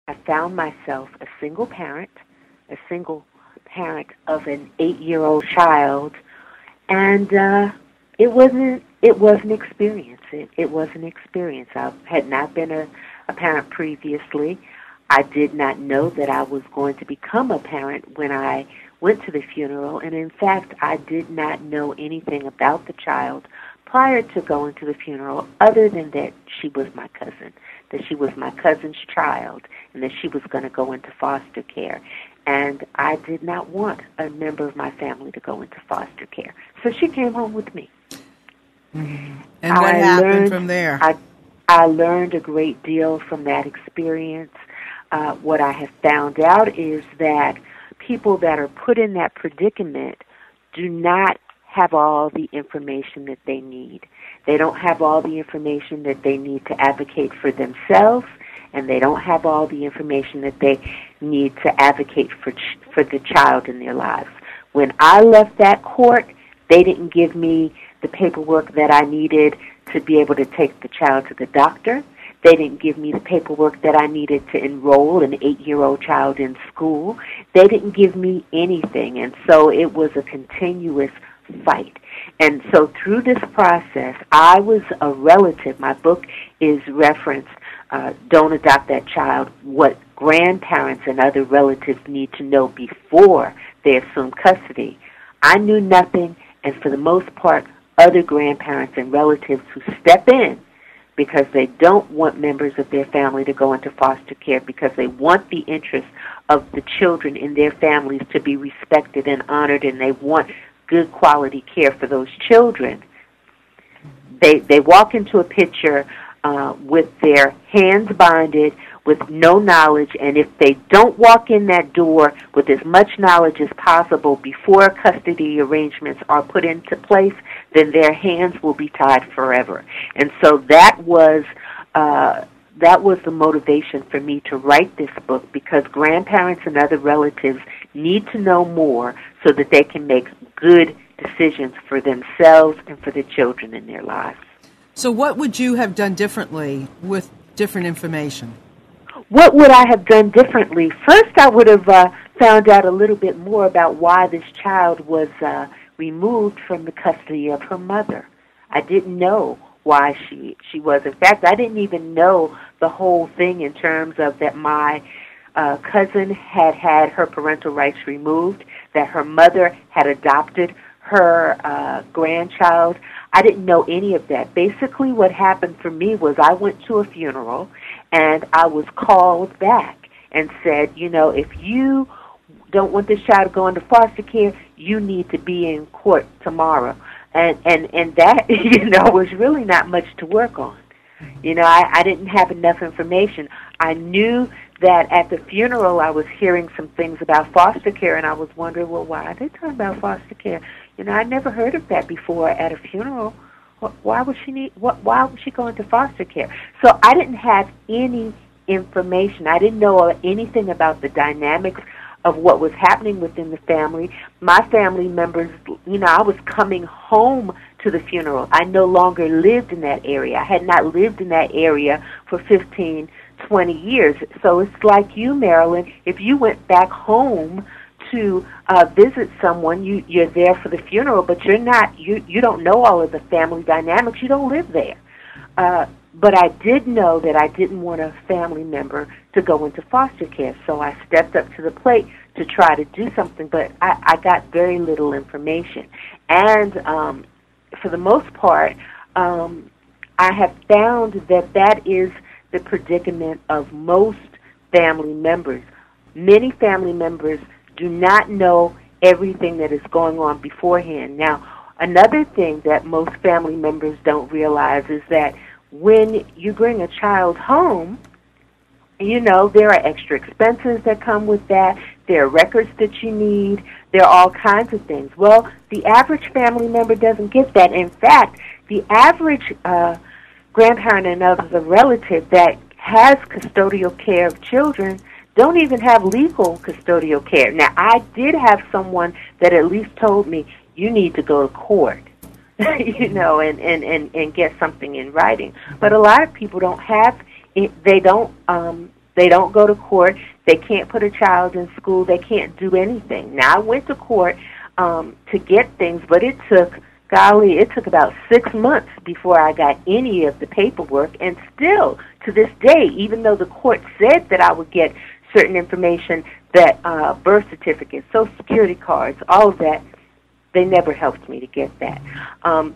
I found myself a single parent of an 8-year-old child, and it was an experience. It was an experience. I had not been a parent previously. I did not know that I was going to become a parent when I went to the funeral, and in fact, I did not know anything about the child prior to going to the funeral other than that she was my cousin, that she was my cousin's child, and that she was going to go into foster care. And I did not want a member of my family to go into foster care. So she came home with me. Mm-hmm. And what happened from there? I learned a great deal from that experience. What I have found out is that people that are put in that predicament do not have all the information that they need. They don't have all the information that they need to advocate for themselves, and they don't have all the information that they need to advocate for the child in their lives. When I left that court, they didn't give me the paperwork that I needed to be able to take the child to the doctor. They didn't give me the paperwork that I needed to enroll an 8-year-old child in school. They didn't give me anything, and so it was a continuous fight. And so through this process, I was a relative. My book is referenced, Don't Adopt That Child, what grandparents and other relatives need to know before they assume custody. I knew nothing, and for the most part, other grandparents and relatives who step in because they don't want members of their family to go into foster care, because they want the interests of the children in their families to be respected and honored, and they want good quality care for those children. They walk into a picture with their hands binded, with no knowledge, and if they don't walk in that door with as much knowledge as possible before custody arrangements are put into place, then their hands will be tied forever. And so that was the motivation for me to write this book, because grandparents and other relatives need to know more so that they can make good decisions for themselves and for the children in their lives. So what would you have done differently with different information? What would I have done differently? First, I would have found out a little bit more about why this child was removed from the custody of her mother. I didn't know why she was. In fact, I didn't even know the whole thing in terms of that my cousin had had her parental rights removed, that her mother had adopted her grandchild. I didn't know any of that. Basically, what happened for me was I went to a funeral, and I was called back and said, if you don't want this child to go into foster care, you need to be in court tomorrow. And that, was really not much to work on. I didn't have enough information. I knew that at the funeral I was hearing some things about foster care, and I was wondering, well, why are they talking about foster care? I'd never heard of that before at a funeral. Why would she go into foster care? So I didn't have any information. I didn't know anything about the dynamics of what was happening within the family. My family members, I was coming home to the funeral. I no longer lived in that area. I had not lived in that area for 15, 20 years. So it's like you, Marilyn, if you went back home to visit someone, you're there for the funeral, but you don't know all of the family dynamics. You don't live there. But I did know that I didn't want a family member to go into foster care, so I stepped up to the plate to try to do something, but I got very little information. And for the most part, I have found that is the predicament of most family members. Many family members do not know everything that is going on beforehand. Now, another thing that most family members don't realize is that when you bring a child home, there are extra expenses that come with that. There are records that you need. There are all kinds of things. Well, the average family member doesn't get that. In fact, the average grandparent and other relative that has custodial care of children don't even have legal custodial care. Now, I did have someone that at least told me, you need to go to court, and get something in writing. But a lot of people don't have it. They don't They don't go to court. They can't put a child in school. They can't do anything. Now, I went to court to get things, but it took about 6 months before I got any of the paperwork. And still, to this day, even though the court said that I would get certain information, that birth certificates, Social Security cards, all of that, they never helped me to get that.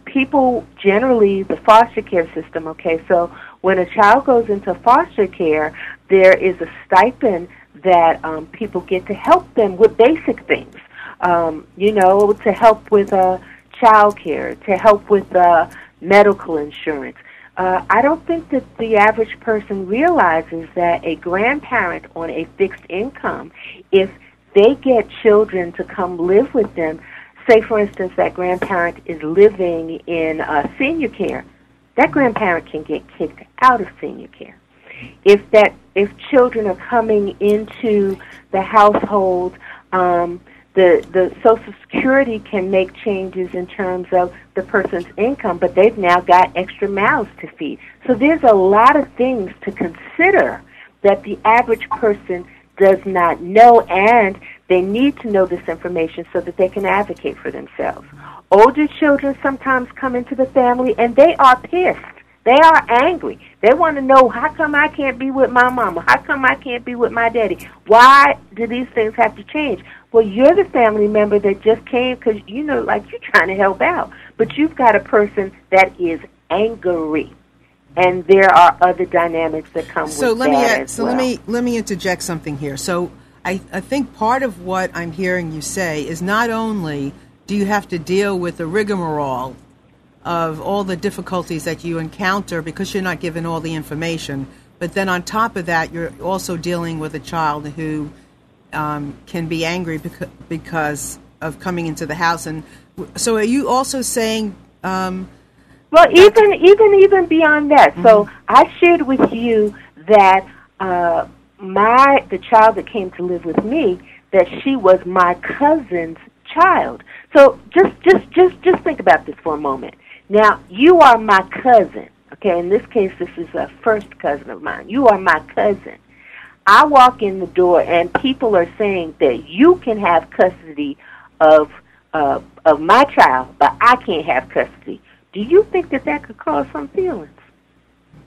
People generally, the foster care system, okay, so when a child goes into foster care, there is a stipend that people get to help them with basic things, to help with child care, to help with medical insurance. I don't think that the average person realizes that a grandparent on a fixed income, if they get children to come live with them, say, for instance, that grandparent is living in senior care, that grandparent can get kicked out of senior care. If children are coming into the household, the Social Security can make changes in terms of the person's income, but they've now got extra mouths to feed. So there's a lot of things to consider that the average person does not know, and they need to know this information so that they can advocate for themselves. Older children sometimes come into the family, and they are pissed. They are angry. They want to know, how come I can't be with my mama? How come I can't be with my daddy? Why do these things have to change? Well, you're the family member that just came because, like you're trying to help out. But you've got a person that is angry. And there are other dynamics that come with that as well. Let me interject something here. So I think part of what I'm hearing you say is not only do you have to deal with the rigmarole of all the difficulties that you encounter because you're not given all the information, but then on top of that, you're also dealing with a child who can be angry because of coming into the house. And so are you also saying... Well, even beyond that. Mm-hmm. So I shared with you that the child that came to live with me, that she was my cousin's child. So just think about this for a moment. Now, you are my cousin. Okay, in this case, this is a first cousin of mine. You are my cousin. I walk in the door, and people are saying that you can have custody of my child, but I can't have custody. Do you think that could cause some feelings?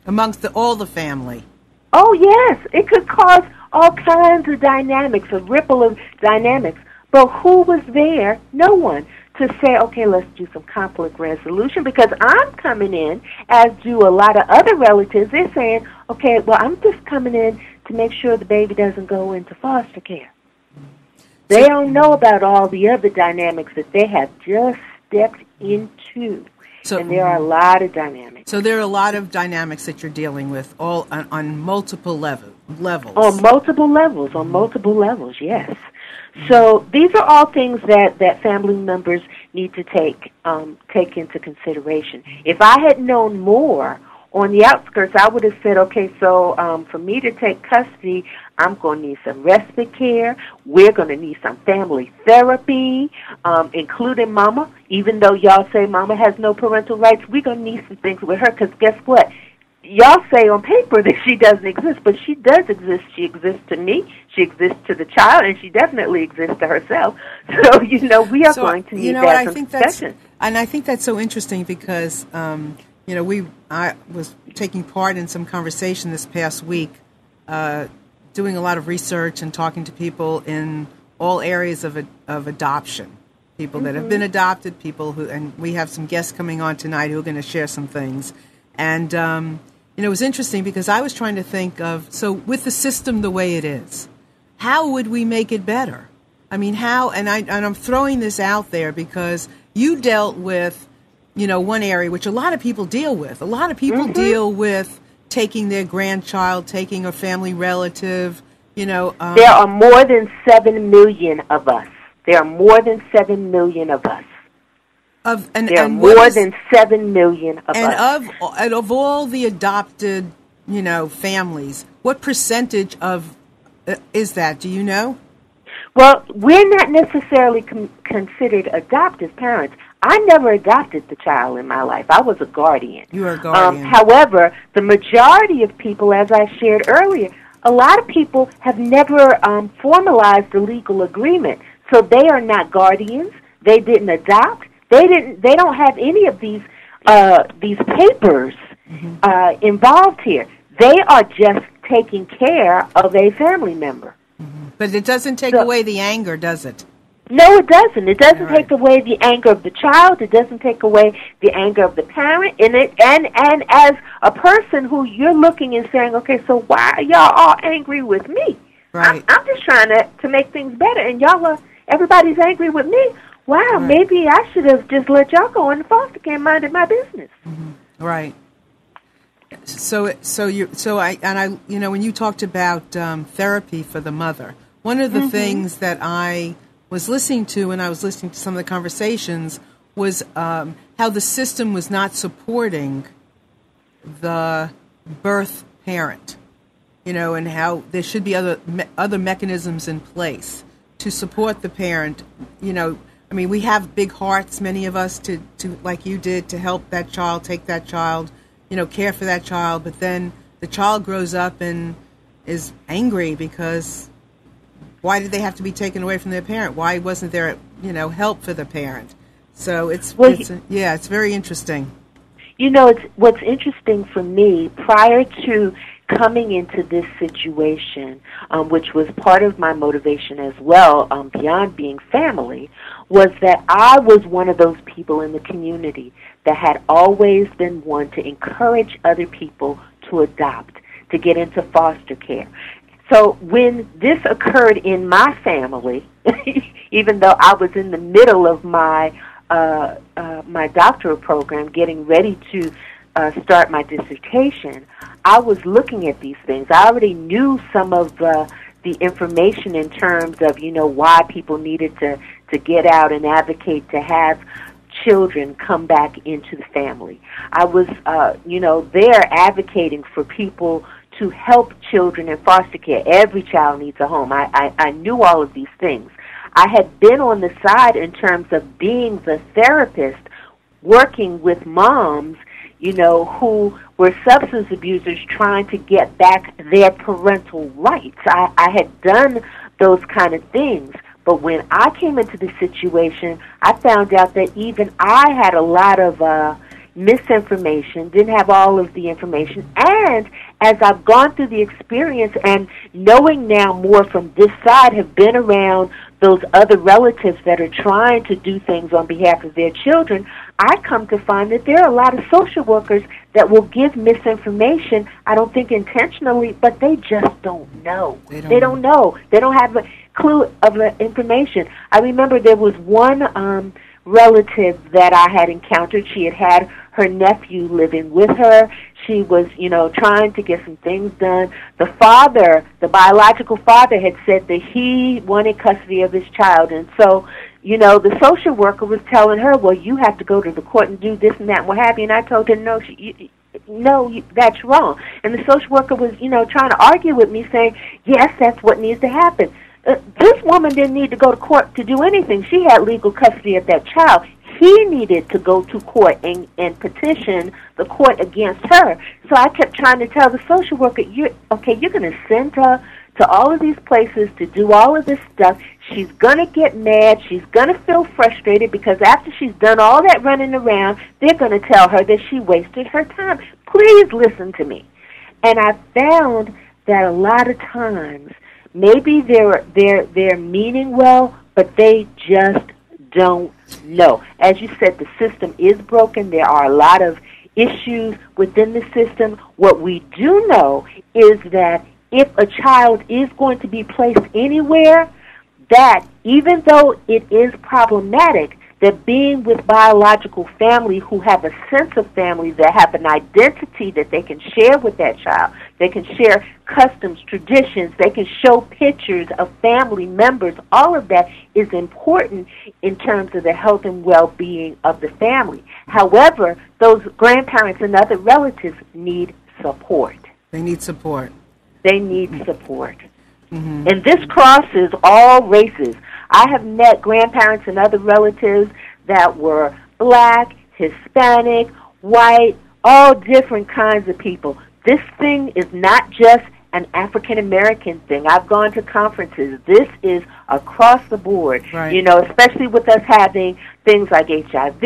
Amongst all the family? Oh, yes. It could cause all kinds of dynamics, a ripple of dynamics. But who was there? No one. To say, okay, let's do some conflict resolution, because I'm coming in, as do a lot of other relatives. They're saying, okay, well, I'm just coming in to make sure the baby doesn't go into foster care. They don't know about all the other dynamics that they have just stepped into. And there are a lot of dynamics. So there are a lot of dynamics that you're dealing with, all on multiple levels. On multiple levels, yes. So these are all things that family members need to take into consideration. If I had known more on the outskirts, I would have said, okay, so for me to take custody, I'm going to need some respite care. We're going to need some family therapy, including Mama. Even though y'all say Mama has no parental rights, we're going to need some things with her, because guess what? Y'all say on paper that she doesn't exist, but she does exist. She exists to me, she exists to the child, and she definitely exists to herself. So, we are going to need that discussion. And I think that's so interesting because, I was taking part in some conversation this past week, doing a lot of research and talking to people in all areas of adoption, people that have been adopted, people who, and we have some guests coming on tonight who are going to share some things. And, it was interesting because I was trying to think of, so with the system the way it is, how would we make it better? I mean, how, and I'm throwing this out there because you dealt with, one area which a lot of people deal with. A lot of people deal with taking their grandchild, taking a family relative, There are more than 7 million of us. There are more than 7 million of us. There are more than 7 million of us. And of all the adopted, families, what percentage is that? Do you know? Well, we're not necessarily considered adoptive parents. I never adopted the child in my life. I was a guardian. You were a guardian. However, the majority of people, as I shared earlier, a lot of people have never formalized a legal agreement, so they are not guardians. They didn't adopt. They don't have any of these papers involved here. They are just taking care of a family member. But it doesn't take away the anger, does it? No, it doesn't. It doesn't take away the anger of the child. It doesn't take away the anger of the parent. And as a person who you're looking and saying, okay, so why are y'all all angry with me? Right. I'm just trying to make things better, and everybody's angry with me. Wow, maybe I should have just let y'all go into foster care and minded my business. Right. So I when you talked about therapy for the mother, one of the things that I was listening to when I was listening to some of the conversations was how the system was not supporting the birth parent, and how there should be other mechanisms in place to support the parent. I mean, we have big hearts, many of us, to like you did, to help that child, take that child, care for that child. But then the child grows up and is angry because why did they have to be taken away from their parent? Why wasn't there, help for the parent? So it's very interesting. What's interesting for me, prior to coming into this situation, which was part of my motivation as well, beyond being family, was that I was one of those people in the community that had always been one to encourage other people to adopt, to get into foster care. So when this occurred in my family, even though I was in the middle of my doctoral program, getting ready to start my dissertation, I was looking at these things. I already knew some of the information in terms of, why people needed to get out and advocate to have children come back into the family. I was, there advocating for people to help children in foster care. Every child needs a home. I knew all of these things. I had been on the side in terms of being the therapist, working with moms, who were substance abusers trying to get back their parental rights. I had done those kind of things. But when I came into the situation, I found out that even I had a lot of misinformation, didn't have all of the information. And as I've gone through the experience and knowing now more from this side, have been around those other relatives that are trying to do things on behalf of their children, I come to find that there are a lot of social workers that will give misinformation, I don't think intentionally, but they just don't know. They don't know. They don't have a clue of the information. I remember there was one relative that I had encountered. She had her nephew living with her. She was, trying to get some things done. The father, the biological father, had said that he wanted custody of his child. And so, the social worker was telling her, well, you have to go to the court and do this and that and what have you. And I told her, no, that's wrong. And the social worker was, trying to argue with me, saying, yes, that's what needs to happen. This woman didn't need to go to court to do anything. She had legal custody of that child. He needed to go to court and petition the court against her. So I kept trying to tell the social worker, you're going to send her to all of these places to do all of this stuff. She's going to get mad. She's going to feel frustrated because after she's done all that running around, they're going to tell her that she wasted her time. Please listen to me. And I found that a lot of times, maybe they're meaning well, but they just don't know. As you said, the system is broken. There are a lot of issues within the system. What we do know is that if a child is going to be placed anywhere, that even though it is problematic, that being with biological family who have a sense of family, that have an identity that they can share with that child, they can share customs, traditions, they can show pictures of family members, all of that is important in terms of the health and well-being of the family. However, those grandparents and other relatives need support. They need support. They need support. Mm-hmm. And this crosses all races. I have met grandparents and other relatives that were black, Hispanic, white, all different kinds of people. This thing is not just an African American thing. I've gone to conferences. This is across the board, right. you know, especially with us having things like HIV,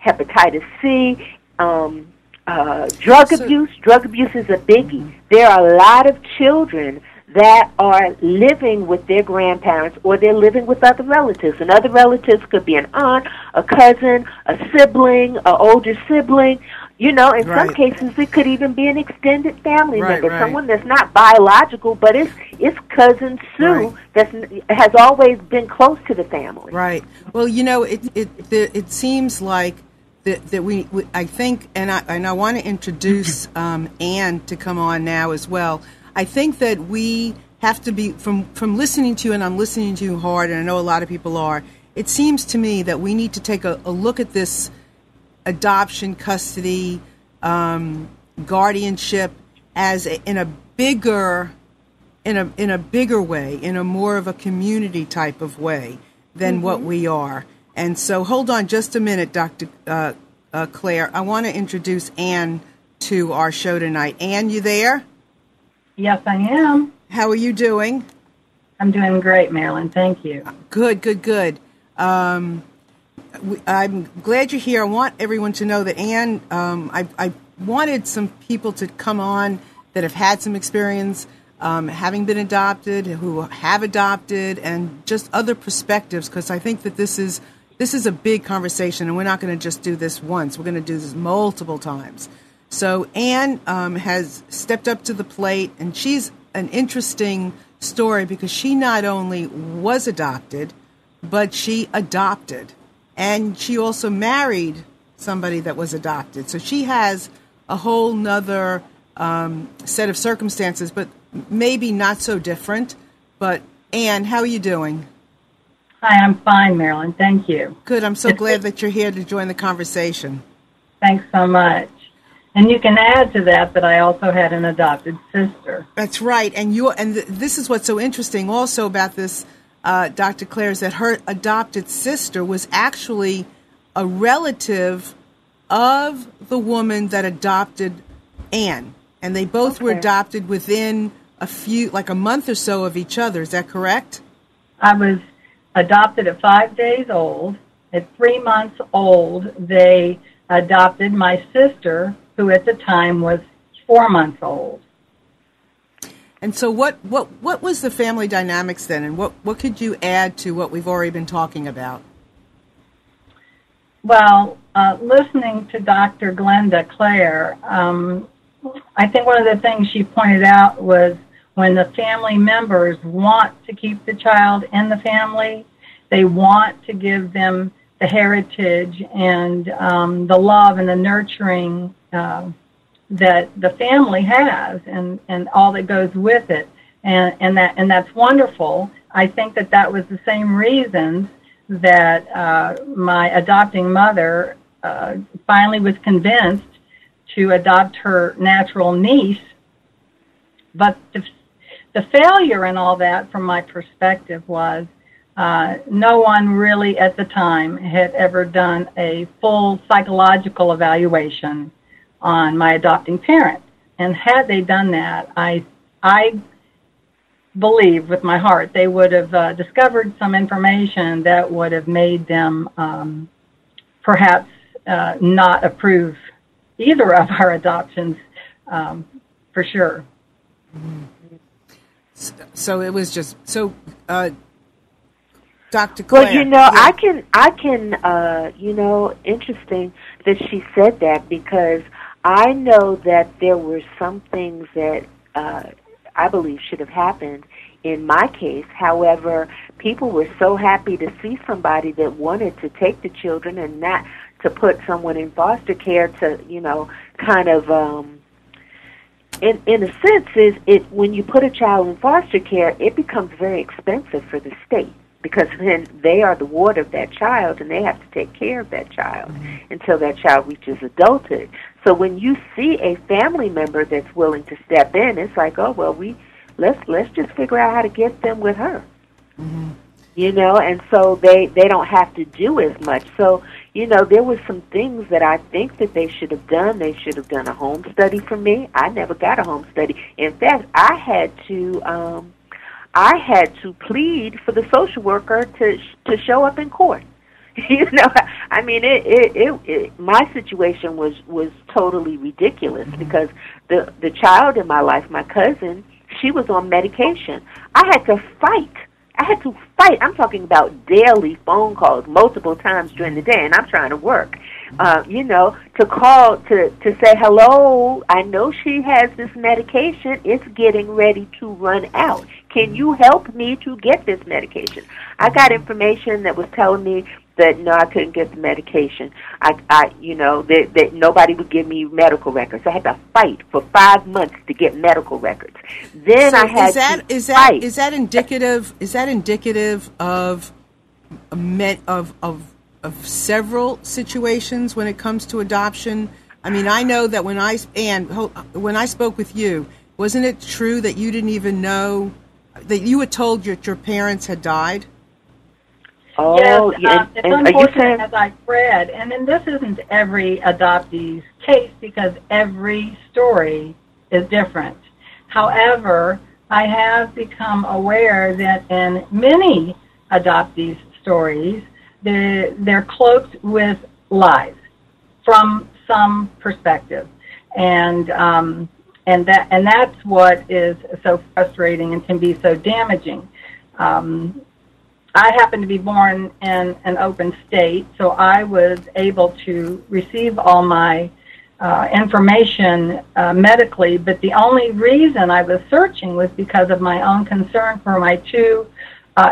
hepatitis C, drug abuse. Drug abuse is a biggie. Mm-hmm. There are a lot of children that are living with their grandparents, or they're living with other relatives. And other relatives could be an aunt, a cousin, a sibling, an older sibling. You know, in some cases, it could even be an extended family member, someone that's not biological, but it's cousin Sue that has always been close to the family. Right. Well, you know, it seems like that we I think, and I want to introduce Anne to come on now as well. I think that we have to be, from listening to you, and I'm listening to you hard, and I know a lot of people are, it seems to me that we need to take a look at this adoption, custody, guardianship in a bigger way, in a more of a community type of way than what we are. And so hold on just a minute, Dr. Claire. I want to introduce Anne to our show tonight. Anne, you there? Yes, I am. How are you doing? I'm doing great, Marilyn. Thank you. Good. I'm glad you're here. I want everyone to know that Anne, I wanted some people to come on that have had some experience having been adopted, who have adopted, and just other perspectives, because I think that this is a big conversation, and we're not going to just do this once. We're going to do this multiple times. So Anne has stepped up to the plate, and she's an interesting story because she not only was adopted, but she adopted. And she also married somebody that was adopted. So she has a whole nother set of circumstances, but maybe not so different. But Anne, how are you doing? Hi, I'm fine, Marilyn. Thank you. Good. I'm so glad that you're here to join the conversation. Thanks so much. And you can add to that I also had an adopted sister. That's right. And this is what's so interesting also about this, Dr. Claire, is that her adopted sister was actually a relative of the woman that adopted Anne. And they both were adopted within a month or so of each other. Is that correct? I was adopted at 5 days old. At 3 months old, they adopted my sister, who at the time was 4 months old. And so what was the family dynamics then, and what could you add to what we've already been talking about? Well, listening to Dr. Glenda Claire, I think one of the things she pointed out was when the family members want to keep the child in the family, they want to give them the heritage and the love and the nurturing that the family has, and all that goes with it, and that's wonderful. I think that was the same reasons that my adopting mother finally was convinced to adopt her natural niece. But the failure in all that, from my perspective, was no one really at the time had ever done a full psychological evaluation on my adopting parent. And had they done that, I believe with my heart they would have discovered some information that would have made them perhaps not approve either of our adoptions, for sure. So it was just so. Dr. Claire. Well, you know, yeah. I can, you know, interesting that she said that, because I know that there were some things that I believe should have happened in my case. However, people were so happy to see somebody that wanted to take the children and not to put someone in foster care to, you know, kind of, in a sense, when you put a child in foster care, it becomes very expensive for the state, because then they are the ward of that child, and they have to take care of that child until that child reaches adulthood. So when you see a family member that's willing to step in, it's like, oh, well, let's just figure out how to get them with her. Mm-hmm. You know, and so they don't have to do as much. So, there were some things that I think that they should have done. They should have done a home study for me. I never got a home study. In fact, I had to plead for the social worker to show up in court. I mean, my situation was totally ridiculous because the child in my life, my cousin, she was on medication. I had to fight. I'm talking about daily phone calls multiple times during the day, and I'm trying to work. To call to say, hello, I know she has this medication. It's getting ready to run out. Can you help me to get this medication? I got information that was telling me that no, I couldn't get the medication. That nobody would give me medical records. I had to fight for 5 months to get medical records. Then so I had is that indicative of several situations when it comes to adoption? I mean, I know that when I spoke with you, wasn't it true that you didn't even know that you were told your parents had died? Oh, yes, it's unfortunate, as I've read, and then this isn't every adoptee's case because every story is different. However, I have become aware that in many adoptees' stories, they're cloaked with lies from some perspective, and that's what is so frustrating and can be so damaging. I happen to be born in an open state, so I was able to receive all my information medically, but the only reason I was searching was because of my own concern for my two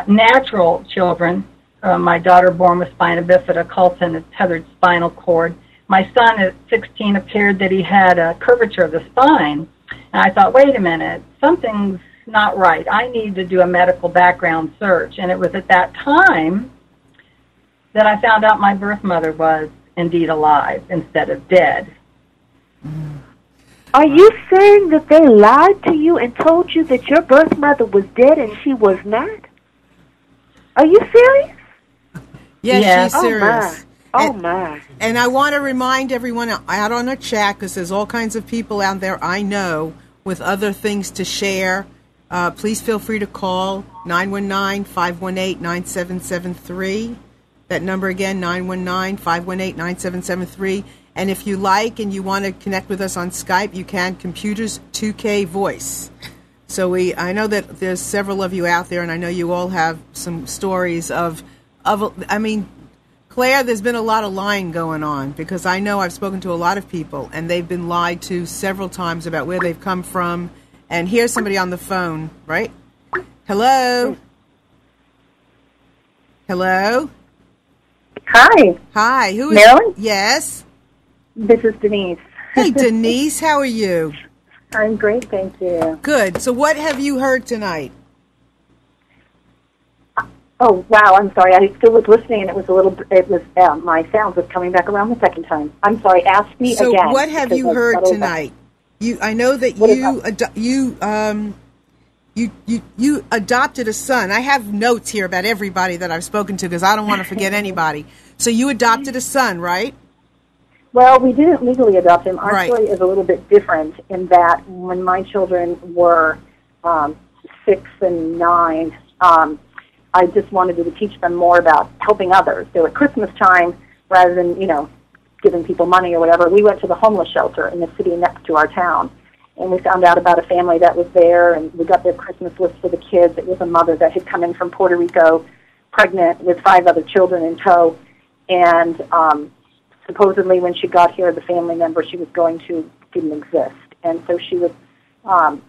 natural children. My daughter born with spina bifida, Coulson, a tethered spinal cord. My son at 16 appeared that he had a curvature of the spine, and I thought, wait a minute, something's not right. I need to do a medical background search. And it was at that time that I found out my birth mother was indeed alive instead of dead. Are you saying that they lied to you and told you that your birth mother was dead and she was not? Are you serious? Yes, she's serious. Oh, my. And I want to remind everyone out on the chat, because there's all kinds of people out there I know with other things to share. Please feel free to call 919-518-9773. That number again, 919-518-9773. And if you like and you want to connect with us on Skype, you can. Computers 2K Voice. So I know that there's several of you out there, and I know you all have some stories of I mean, Claire, there's been a lot of lying going on, because I know I've spoken to a lot of people, and they've been lied to several times about where they've come from. And here's somebody on the phone, right? Hello? Hello? Hi. Hi. Who is Marilyn? Yes. This is Denise. Hey, Denise, how are you? I'm great, thank you. Good. So what have you heard tonight? Oh, wow, I'm sorry. I still was listening, and my sound was coming back around the second time. I'm sorry, ask me again. So what have you heard tonight? I know that you adopted a son. I have notes here about everybody that I've spoken to because I don't want to forget anybody. So you adopted a son, right? Well, we didn't legally adopt him. Our Right. story is a little bit different in that when my children were 6 and 9, I just wanted to teach them more about helping others. So at Christmas time, rather than, giving people money or whatever, we went to the homeless shelter in the city next to our town. And we found out about a family that was there, and we got their Christmas list for the kids. It was a mother that had come in from Puerto Rico, pregnant with 5 other children in tow. And supposedly when she got here, the family member she was going to didn't exist. And so she was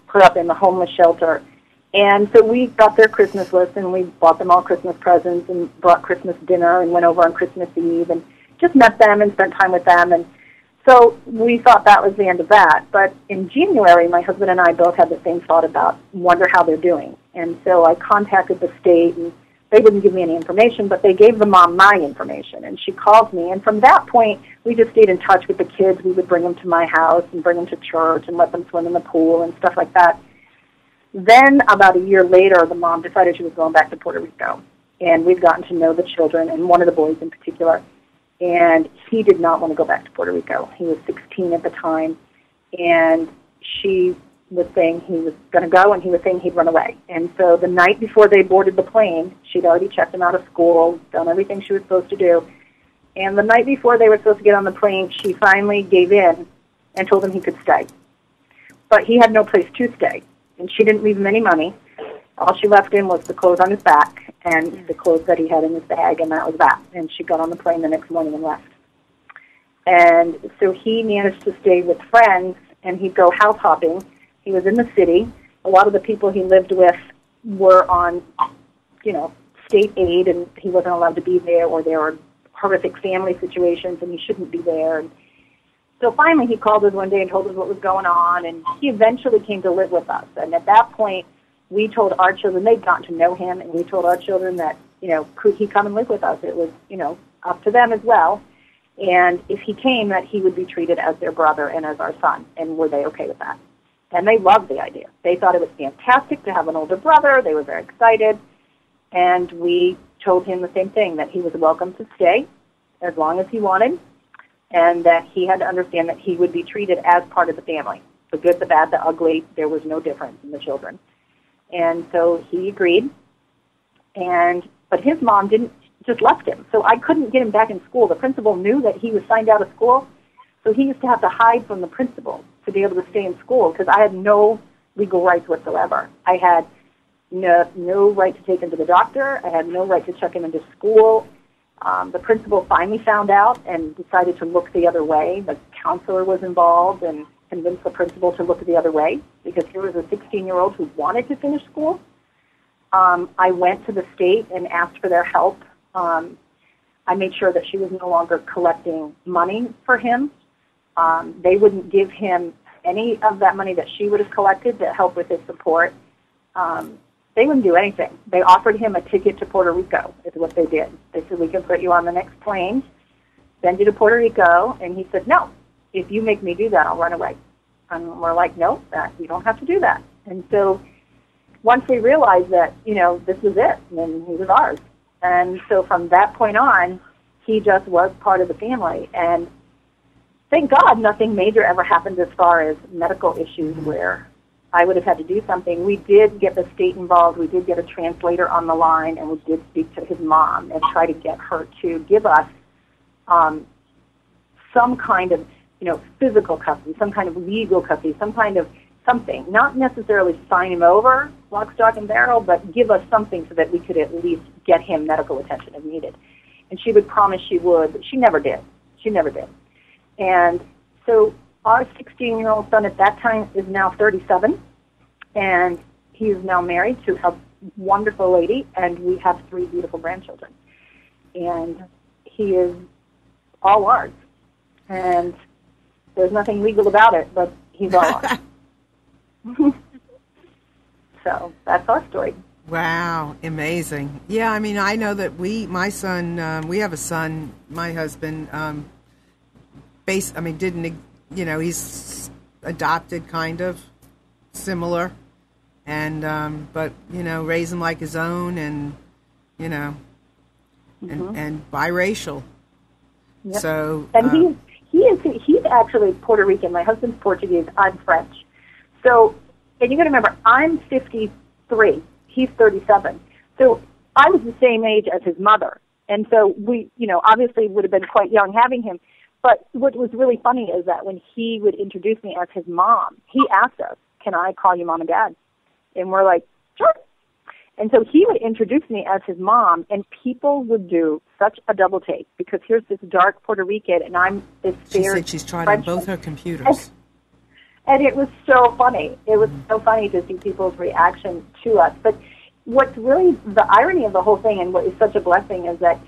put up in the homeless shelter. And so we got their Christmas list, and we bought them all Christmas presents and brought Christmas dinner and went over on Christmas Eve and just met them and spent time with them. And so we thought that was the end of that. But in January, my husband and I both had the same thought about, wonder how they're doing. And so I contacted the state, and they didn't give me any information, but they gave the mom my information. And she called me. And from that point, we just stayed in touch with the kids. We would bring them to my house and bring them to church and let them swim in the pool and stuff like that. Then about a year later, the mom decided she was going back to Puerto Rico. And we've gotten to know the children, and one of the boys in particular. and he did not want to go back to Puerto Rico. He was 16 at the time, and she was saying he was going to go, and he was saying he'd run away. And so the night before they boarded the plane, she'd already checked him out of school, done everything she was supposed to do. And the night before they were supposed to get on the plane, she finally gave in and told him he could stay. But he had no place to stay, and she didn't leave him any money. All she left him was the clothes on his back and the clothes that he had in his bag, and that was that. And she got on the plane the next morning and left. And so he managed to stay with friends, and he'd go house hopping. He was in the city. A lot of the people he lived with were on, state aid, and he wasn't allowed to be there, or there were horrific family situations, and he shouldn't be there. And so finally he called us one day and told us what was going on, and he eventually came to live with us. And at that point, we told our children, they'd gotten to know him, and we told our children that, could he come and live with us? It was, up to them as well. And if he came, that he would be treated as their brother and as our son. And were they okay with that? And they loved the idea. They thought it was fantastic to have an older brother. They were very excited. And we told him the same thing, that he was welcome to stay as long as he wanted, and that he had to understand that he would be treated as part of the family. The good, the bad, the ugly, there was no difference in the children. And so he agreed. But his mom just left him. So I couldn't get him back in school. The principal knew that he was signed out of school, so he used to have to hide from the principal to be able to stay in school, because I had no legal rights whatsoever. I had no right to take him to the doctor. I had no right to check him into school. The principal finally found out and decided to look the other way. The counselor was involved and convinced the principal to look the other way, because here was a 16-year-old who wanted to finish school. I went to the state and asked for their help. I made sure that she was no longer collecting money for him. They wouldn't give him any of that money that she would have collected to help with his support. They wouldn't do anything. They offered him a ticket to Puerto Rico, is what they did. They said, we can put you on the next plane, send you to Puerto Rico. And he said, no, if you make me do that, I'll run away. And we're like, no, you don't have to do that. And so once we realized that, this was it, and he was ours. And so from that point on, he just was part of the family. And thank God nothing major ever happened as far as medical issues where I would have had to do something. We did get the state involved. We did get a translator on the line, and we did speak to his mom and try to get her to give us some kind of, physical custody, some kind of legal custody, some kind of something. Not necessarily sign him over, lock, stock, and barrel, but give us something so that we could at least get him medical attention if needed. And she would promise she would, but she never did. She never did. And so our 16-year-old son at that time is now 37, and he is now married to a wonderful lady, and we have 3 beautiful grandchildren. And he is all ours. And there's nothing legal about it, but he's all ours. So that's our story. Wow, amazing. Yeah, I mean, I know that we have a son, my husband, he's adopted, kind of similar, and but raise him like his own, and and biracial. Yep. So and he's actually Puerto Rican. My husband's Portuguese. I'm French. So, and you got to remember, I'm 53. He's 37. So I was the same age as his mother, and so we, obviously would have been quite young having him. But what was really funny is that when he would introduce me as his mom, he asked us, can I call you mom and dad? And we're like, sure. And so he would introduce me as his mom, and people would do such a double take, because here's this dark Puerto Rican, and I'm this fair. She said she's tried on both her computers. And it was so funny. It was so funny to see people's reaction to us. But what's really the irony of the whole thing, and what is such a blessing, is that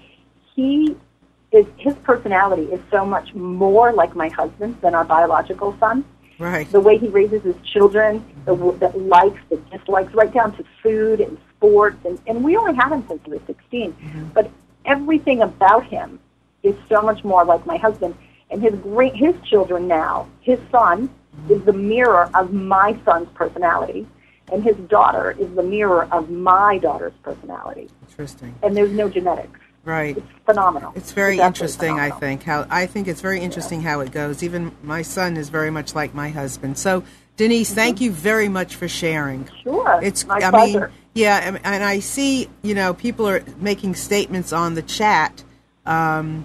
his personality is so much more like my husband's than our biological son. Right. The way he raises his children, the likes, the dislikes, right down to food and sports. And we only had him since he was 16. Mm-hmm. But everything about him is so much more like my husband. And his children now, his son is the mirror of my son's personality, and his daughter is the mirror of my daughter's personality. Interesting. And there's no genetics. Right. It's phenomenal. It's very interesting, phenomenal. I think it's very interesting how it goes. Even my son is very much like my husband. So, Denise, thank you very much for sharing. Sure. It's my pleasure. Yeah, and I see, people are making statements on the chat about,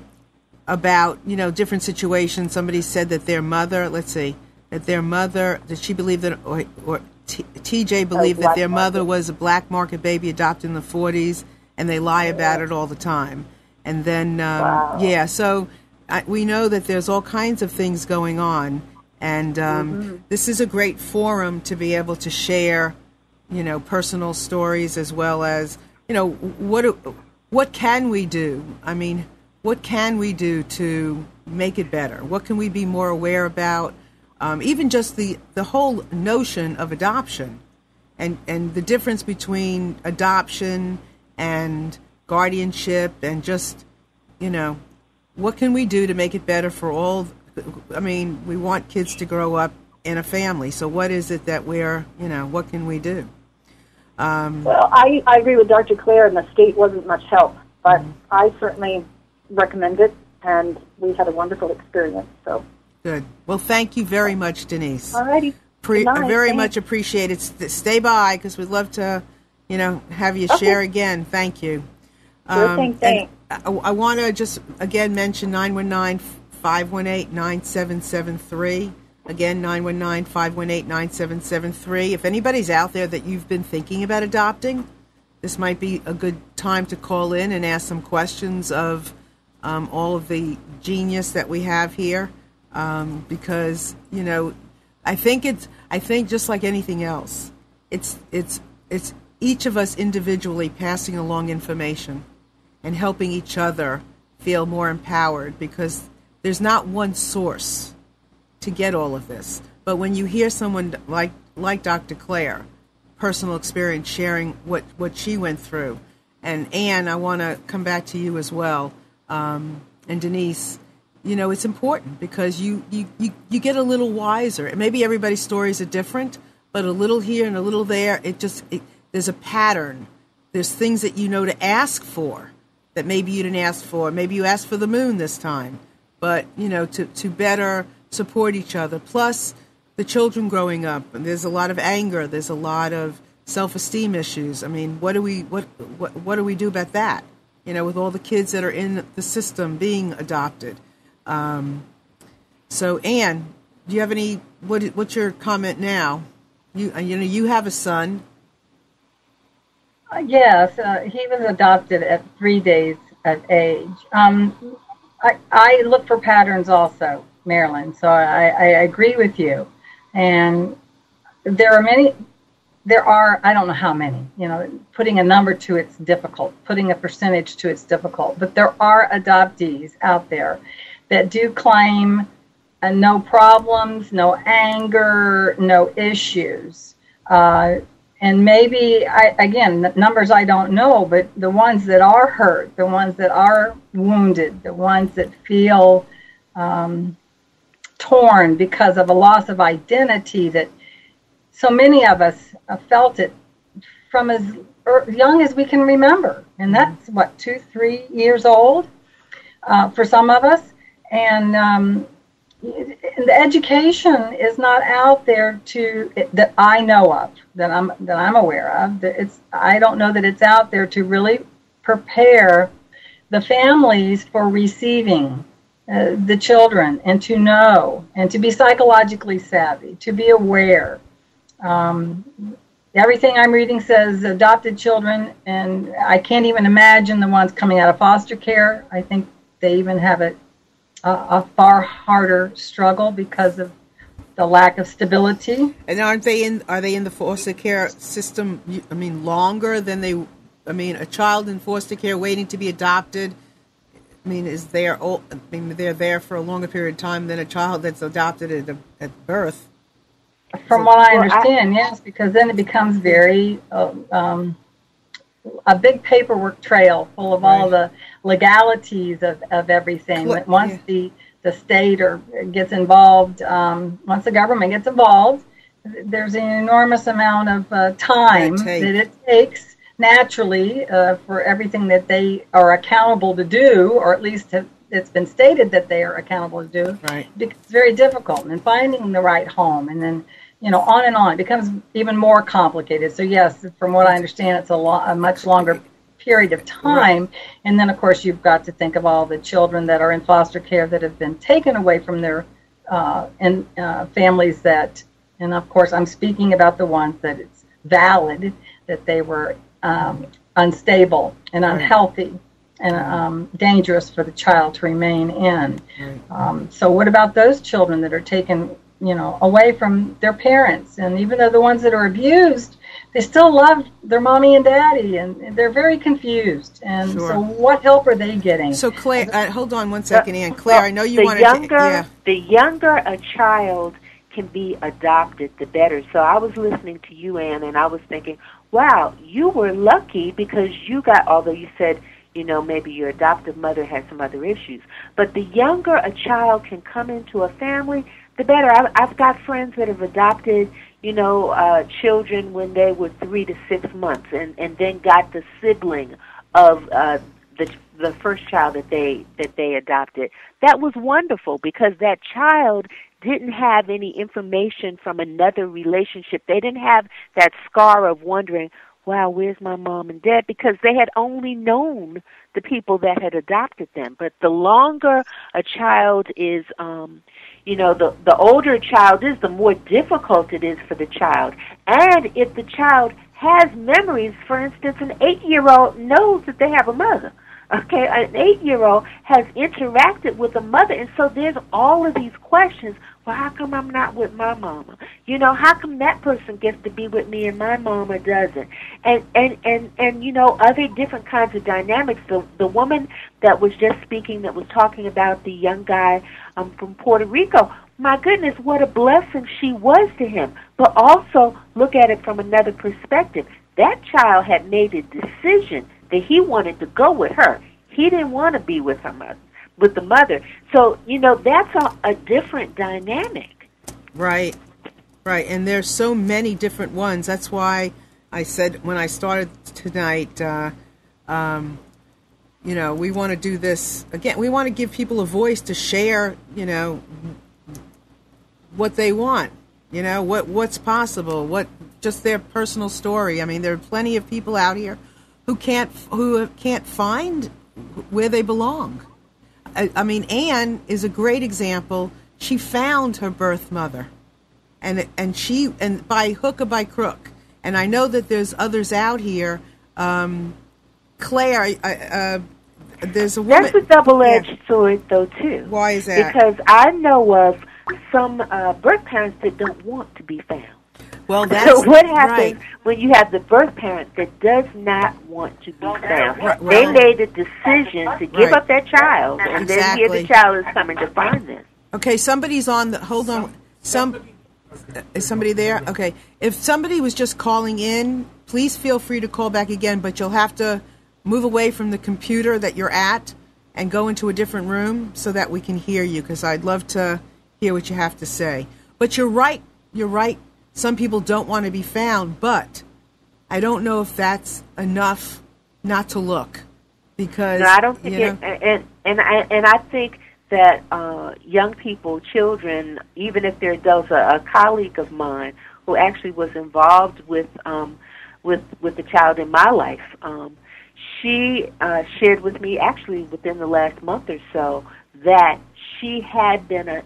different situations. Somebody said that their mother, did she believe that, or TJ believed that their mother was a black market baby adopted in the 40s, and they lie about it all the time. And then, so we know that there's all kinds of things going on. And this is a great forum to be able to share, personal stories, as well as, what can we do? I mean, what can we do to make it better? What can we be more aware about? Even just the whole notion of adoption and the difference between adoption and guardianship, and just, what can we do to make it better for all? I mean, we want kids to grow up in a family. So what is it that what can we do? Well, I agree with Dr. Claire, and the state wasn't much help, but I certainly recommend it, and we had a wonderful experience. So good. Well, thank you very much, Denise. All righty. Very much appreciated. Stay by, because we'd love to, have you share again. Thank you. Sure thing. Thanks. I want to just again mention 919-518-9773. Again, 919-518-9773. If anybody's out there that you've been thinking about adopting, this might be a good time to call in and ask some questions of all of the genius that we have here, because I think just like anything else, it's each of us individually passing along information and helping each other feel more empowered, because there's not one source to get all of this. But when you hear someone like Dr. Claire, personal experience, sharing what she went through, and Anne, I want to come back to you as well, and Denise, it's important, because you get a little wiser. And maybe everybody's stories are different, but a little here and a little there, there's a pattern. There's things that to ask for that maybe you didn't ask for. Maybe you asked for the moon this time, but to better support each other. Plus, the children growing up, and there's a lot of anger. There's a lot of self-esteem issues. I mean, what do we do about that? With all the kids that are in the system being adopted. So, Anne, do you have any? What's your comment now? You have a son. Yes, he was adopted at 3 days of age. I look for patterns also, Marilyn, so I agree with you. And there are, I don't know how many, putting a number to it's difficult, putting a percentage to it's difficult, but there are adoptees out there that do claim no problems, no anger, no issues. And maybe, the numbers I don't know, but the ones that are hurt, the ones that are wounded, the ones that feel torn because of a loss of identity, that so many of us felt it from as young as we can remember. And that's, 2-3 years old for some of us. And the education is not out there that I know of, that I'm aware of. I don't know that it's out there to really prepare the families for receiving the children, and to know, and to be psychologically savvy, to be aware. Everything I'm reading says adopted children, and I can't even imagine the ones coming out of foster care. I think they even have a far harder struggle because of the lack of stability. And are they in the foster care system? Longer than they? A child in foster care waiting to be adopted. They're there for a longer period of time than a child that's adopted at birth. From what I understand, yes, because then it becomes very a big paperwork trail full of all the legalities of everything. Once the state gets involved, once the government gets involved, there's an enormous amount of time that it takes naturally, for everything that they are accountable to do, or at least it's been stated that they are accountable to do, right. it's very difficult. And finding the right home, and then, on and on, it becomes even more complicated. So yes, from what I understand, it's a much longer period of time. Right. And then, of course, you've got to think of all the children that are in foster care that have been taken away from their families that, and of course, I'm speaking about the ones that it's valid that they were unstable and unhealthy and dangerous for the child to remain in. So what about those children that are taken, away from their parents? And even though the ones that are abused, they still love their mommy and daddy, and they're very confused. And so what help are they getting? So Claire, hold on one second, Ann. Claire, I know you wanted to... The younger a child can be adopted, the better. So I was listening to you, Ann, and I was thinking, wow, you were lucky because you got, although you said, maybe your adoptive mother had some other issues. But the younger a child can come into a family, the better. I've got friends that have adopted, children when they were 3 to 6 months, and then got the sibling of the first child that they adopted. That was wonderful because that child didn't have any information from another relationship. They didn't have that scar of wondering, wow, where's my mom and dad? Because they had only known the people that had adopted them. But the longer a child is, the older a child is, the more difficult it is for the child. And if the child has memories, for instance, an 8-year-old knows that they have a mother. Okay, an 8-year-old has interacted with a mother, and so there's all of these questions. Well, how come I'm not with my mama? How come that person gets to be with me and my mama doesn't? And other different kinds of dynamics. The woman that was just speaking, that was talking about the young guy from Puerto Rico, my goodness, what a blessing she was to him. But also look at it from another perspective. That child had made a decision that he wanted to go with her. He didn't want to be with her mother, with the mother. So, that's a different dynamic. Right. And there's so many different ones. That's why I said when I started tonight, we want to do this again. We want to give people a voice to share, what they want, what's possible, what just their personal story. I mean, there are plenty of people out here who can't find where they belong. I mean, Ann is a great example. She found her birth mother, and by hook or by crook. And I know that there's others out here. Claire, there's a woman. That's a double-edged sword, though, too. Why is that? Because I know of some birth parents that don't want to be found. Well, that's so what happens when you have the birth parent that does not want to be found? They made a decision to give up that child, and then here the child is coming to find them. Okay, somebody's on the. Hold on. Is somebody there? Okay. If somebody was just calling in, please feel free to call back again, but you'll have to move away from the computer that you're at and go into a different room so that we can hear you, because I'd love to hear what you have to say. But you're right. Some people don't want to be found, but I don't know if that's enough not to look, because no, I don't think and I think that young people, children, even if they're adults, a colleague of mine who actually was involved with the child in my life, she shared with me actually within the last month or so that she had been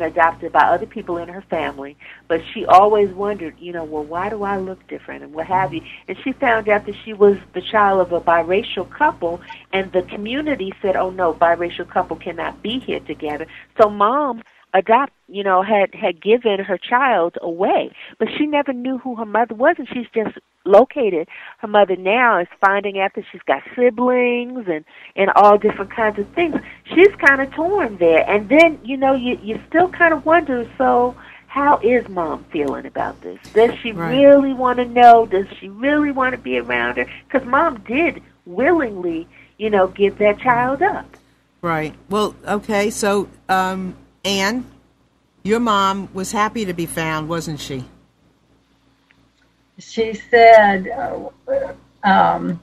adopted by other people in her family, but she always wondered, well, why do I look different and what have you? And she found out that she was the child of a biracial couple, and the community said, oh, no, biracial couple cannot be here together. So mom had given her child away, but she never knew who her mother was, and she's just located. Her mother now is finding out that she's got siblings and all different kinds of things. She's kind of torn there, and then you still kind of wonder, so how is mom feeling about this? Does she really want to know? Does she really want to be around her? Because mom did willingly give that child up. Right. Well, okay, so Ann, your mom was happy to be found, wasn't she? She said I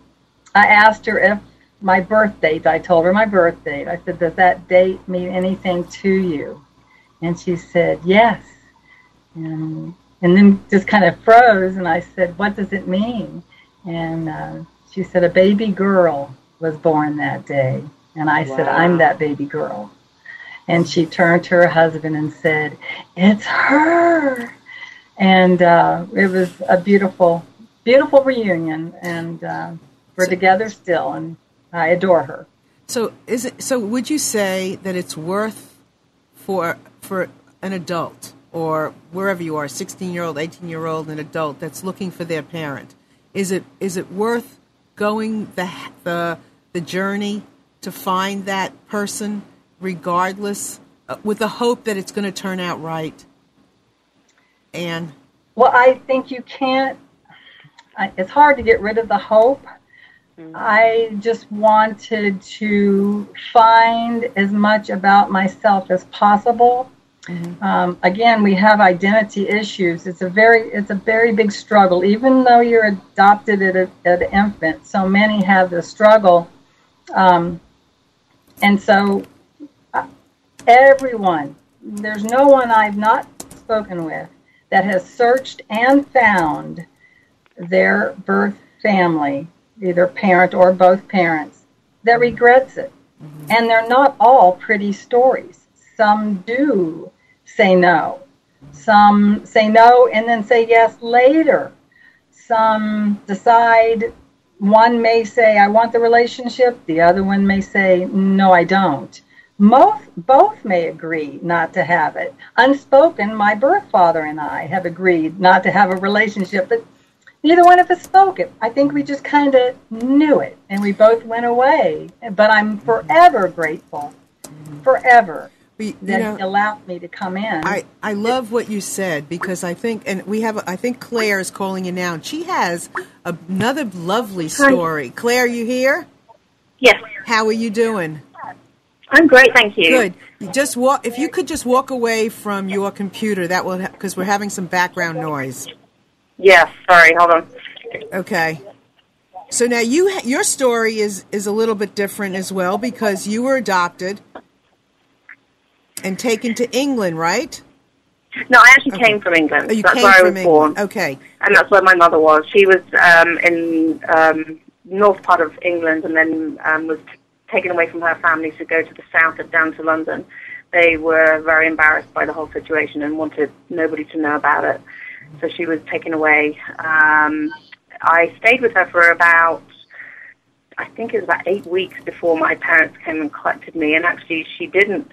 asked her if my birth date, I told her my birth date. I said, does that date mean anything to you? And she said, yes. And then just kind of froze, and I said, what does it mean? And she said, a baby girl was born that day. And I said, I'm that baby girl. And she turned to her husband and said, it's her. And it was a beautiful, beautiful reunion. And we're together still, and I adore her. So would you say that it's worth for an adult, or wherever you are, 16-year-old, 18-year-old, an adult that's looking for their parent, is it worth going the journey to find that person, regardless, with the hope that it's going to turn out right? And well, I think you can't. It's hard to get rid of the hope. I just wanted to find as much about myself as possible. Again, we have identity issues. It's a very big struggle. Even though you're adopted at an infant, so many have the struggle. And so everyone, there's no one I've not spoken with that has searched and found their birth family, either parent or both parents, that regrets it. And they're not all pretty stories. Some do say no. Some say no and then say yes later. Some decide, one may say, I want the relationship. The other one may say, no, I don't. Both may agree not to have it. Unspoken, my birth father and I have agreed not to have a relationship, but neither one of us spoke it. I think we just kind of knew it, and we both went away. But I'm forever grateful, forever, that he allowed me to come in. I love what you said, because I think, and I think Claire is calling you now, and she has another lovely story. Hi. Claire, you here? Yes. How are you doing? I'm great, thank you. Good. If you could just walk away from your computer, that will, because we're having some background noise. Yes, sorry, hold on. Okay. So now your story is a little bit different as well, because you were adopted and taken to England, right? No, I actually came from England. Oh, you that's came where I from was born. England. Okay. And that's where my mother was. She was in north part of England, and then was taken away from her family to go to the south, down to London. They were very embarrassed by the whole situation and wanted nobody to know about it. So she was taken away. I stayed with her for about 8 weeks before my parents came and collected me. And actually, she didn't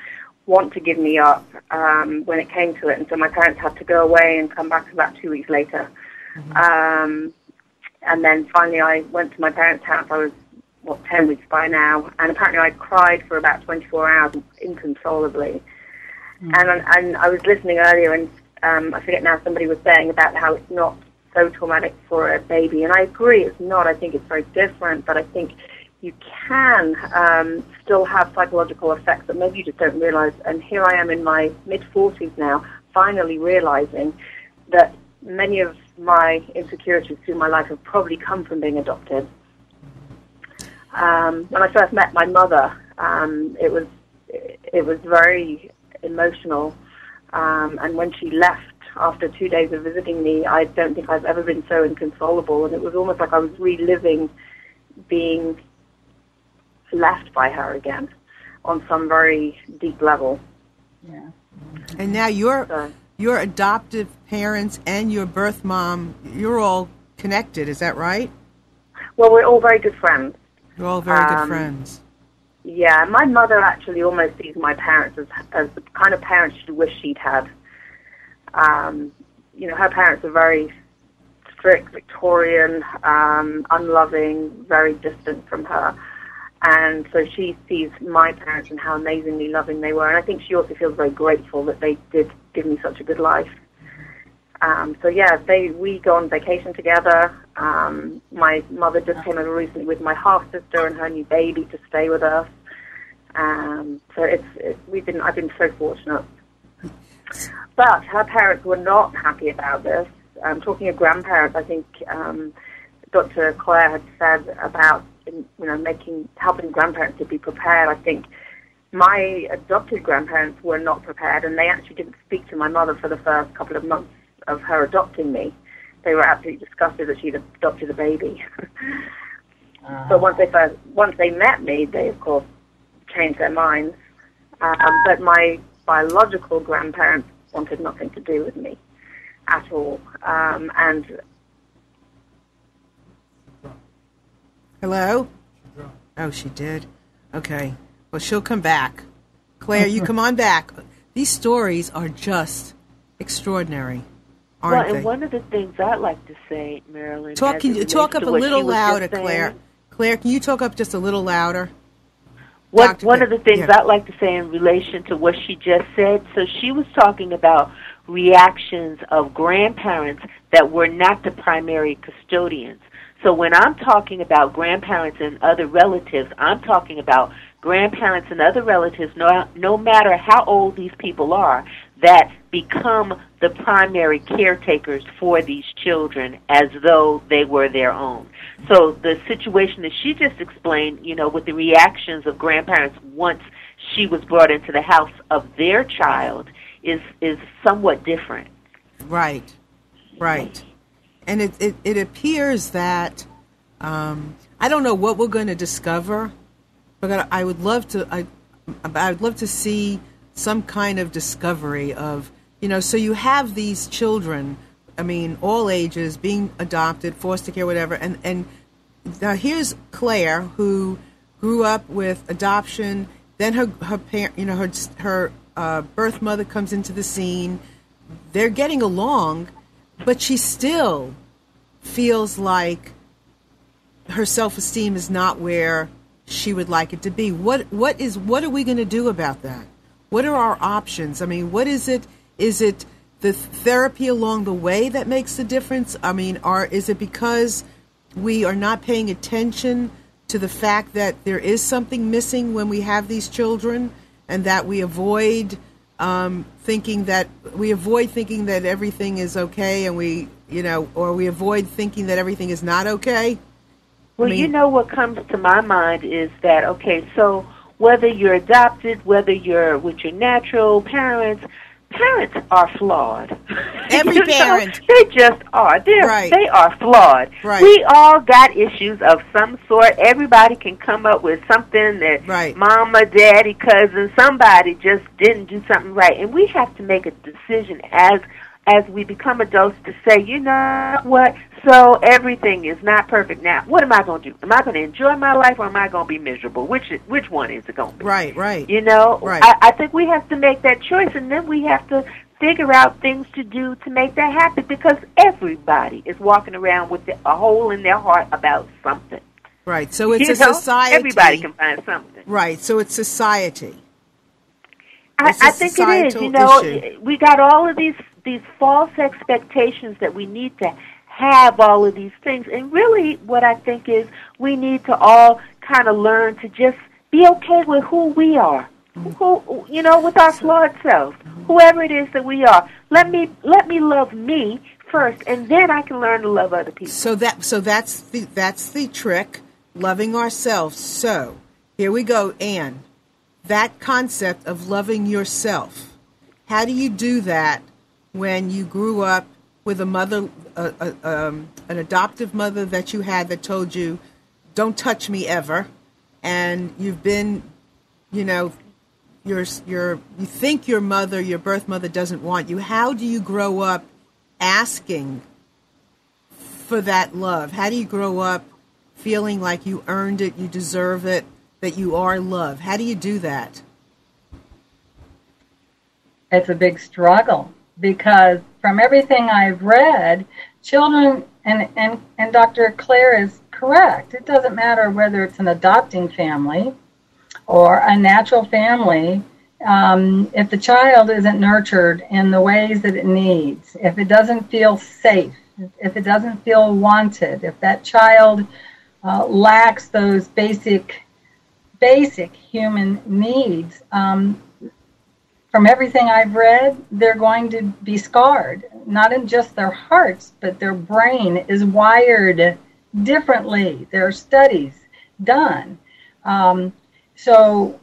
want to give me up when it came to it. And so my parents had to go away and come back about 2 weeks later. And then finally I went to my parents' house. I was, 10 weeks by now. And apparently I cried for about 24 hours inconsolably. And I was listening earlier, and I forget now, somebody was saying about how it's not so traumatic for a baby. And I agree, it's not. I think it's very different, but I think you can still have psychological effects that maybe you just don't realize. And here I am in my mid-40s now, finally realizing that many of my insecurities through my life have probably come from being adopted. When I first met my mother, it was very emotional. And when she left after 2 days of visiting me, I don't think I've ever been so inconsolable. And it was almost like I was reliving being left by her again on some very deep level. Yeah. And now your adoptive parents and your birth mom, you're all connected, is that right? Well, we're all very good friends. You're all very good friends. Yeah, my mother actually almost sees my parents as the kind of parents she wished she'd had. Her parents are very strict, Victorian, unloving, very distant from her. And so she sees my parents and how amazingly loving they were. And I think she also feels very grateful that they did give me such a good life. We go on vacation together. My mother just came over recently with my half-sister and her new baby to stay with us. I've been so fortunate. But her parents were not happy about this. Talking of grandparents, I think Dr. Claire had said about, helping grandparents to be prepared, I think my adopted grandparents were not prepared, and they actually didn't speak to my mother for the first couple of months of her adopting me. They were absolutely disgusted that she'd adopted a baby. But once they met me, they of course changed their minds. But my biological grandparents wanted nothing to do with me at all. And hello? Oh, she did? Okay. Well, she'll come back. Claire, you come on back. These stories are just extraordinary, aren't they? And one of the things I'd like to say, Marilyn... Can you talk up a little louder, Claire? Claire, can you talk up just a little louder? One of the things I'd like to say in relation to what she just said, so she was talking about reactions of grandparents that were not the primary custodians. So when I'm talking about grandparents and other relatives, I'm talking about grandparents and other relatives, no matter how old these people are, that become the primary caretakers for these children as though they were their own. So the situation that she just explained, with the reactions of grandparents once she was brought into the house of their child is somewhat different. Right. And it appears that, I don't know what we're going to discover, but I would love to see some kind of discovery of, so you have these children, all ages, being adopted, foster care, whatever, and now here's Claire, who grew up with adoption, then her birth mother comes into the scene, they're getting along, but she still feels like her self-esteem is not where she would like it to be. What are we going to do about that? What are our options? What is it? Is it the therapy along the way that makes the difference? Or is it because we are not paying attention to the fact that there is something missing when we have these children, and that we avoid thinking that everything is okay, and or we avoid thinking that everything is not okay? Well, what comes to my mind is that, okay, so whether you're adopted, whether you're with your natural parents are flawed. Every parent. They just are. Right. They are flawed. Right. We all got issues of some sort. Everybody can come up with something that mama, daddy, cousin, somebody just didn't do something right. And we have to make a decision as we become adults to say, you know what, so everything is not perfect now. What am I going to do? Am I going to enjoy my life, or am I going to be miserable? Which one is it going to be? Right. Right. I think we have to make that choice, and then we have to figure out things to do to make that happen, because everybody is walking around with a hole in their heart about something. Right, so it's a society. Everybody can find something. Right, so it's society. I think it is. Issue. We got all of these false expectations that we need to have all of these things. And really what I think is we need to all kind of learn to just be okay with who we are, with our flawed selves, whoever it is that we are. Let me love me first, and then I can learn to love other people. So that's the trick, loving ourselves. So here we go, Anne. That concept of loving yourself. How do you do that when you grew up with a mother, an adoptive mother that you had that told you, "Don't touch me ever," and you've been, you think your mother, your birth mother, doesn't want you. How do you grow up asking for that love? How do you grow up feeling like you earned it, you deserve it, that you are loved? How do you do that? It's a big struggle, because from everything I've read, children, and Dr. Claire is correct, it doesn't matter whether it's an adopting family or a natural family, if the child isn't nurtured in the ways that it needs, if it doesn't feel safe, if it doesn't feel wanted, if that child lacks those basic human needs, from everything I've read, they're going to be scarred, not in just their hearts, but their brain is wired differently. There are studies done. So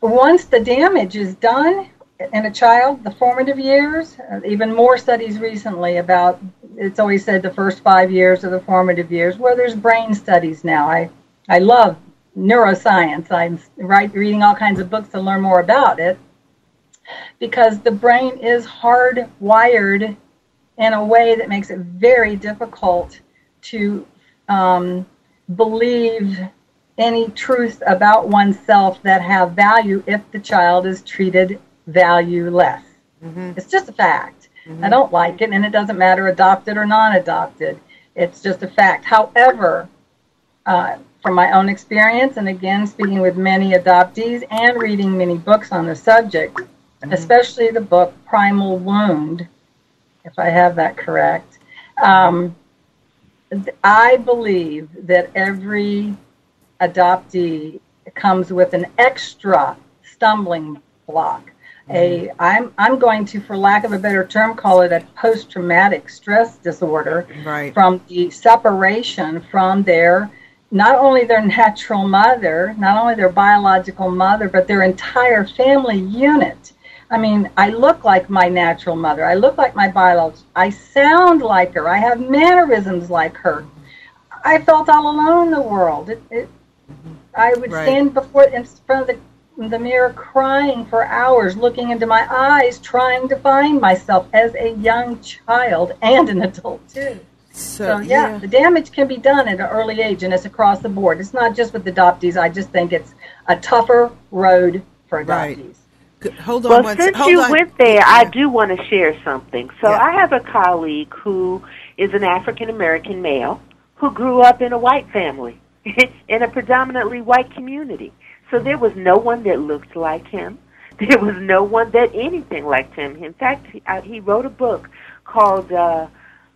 once the damage is done in a child, the formative years, even more studies recently about, it's always said the first 5 years are the formative years. Well, there's brain studies now. I love neuroscience. I'm reading all kinds of books to learn more about it, because the brain is hardwired in a way that makes it very difficult to believe any truth about oneself that have value if the child is treated valueless. Mm-hmm. It's just a fact. Mm-hmm. I don't like it, and it doesn't matter adopted or non-adopted. It's just a fact. However, from my own experience, and again, speaking with many adoptees and reading many books on the subject, mm-hmm. especially the book Primal Wound, if I have that correct, I believe that every adoptee comes with an extra stumbling block. I'm going to, for lack of a better term, call it a post-traumatic stress disorder, right, from the separation from not only their natural mother, not only their biological mother, but their entire family unit. I mean, I look like my natural mother. I look like my biological. I sound like her. I have mannerisms like her. I felt all alone in the world. I would stand in front of the mirror crying for hours, looking into my eyes, trying to find myself as a young child and an adult too. So yeah, the damage can be done at an early age, and it's across the board. It's not just with adoptees. I just think it's a tougher road for adoptees. Right. Hold on. Well, since you went there, I do want to share something. So I have a colleague who is an African-American male who grew up in a white family, in a predominantly white community. So there was no one that looked like him. There was no one that anything like him. In fact, he wrote a book called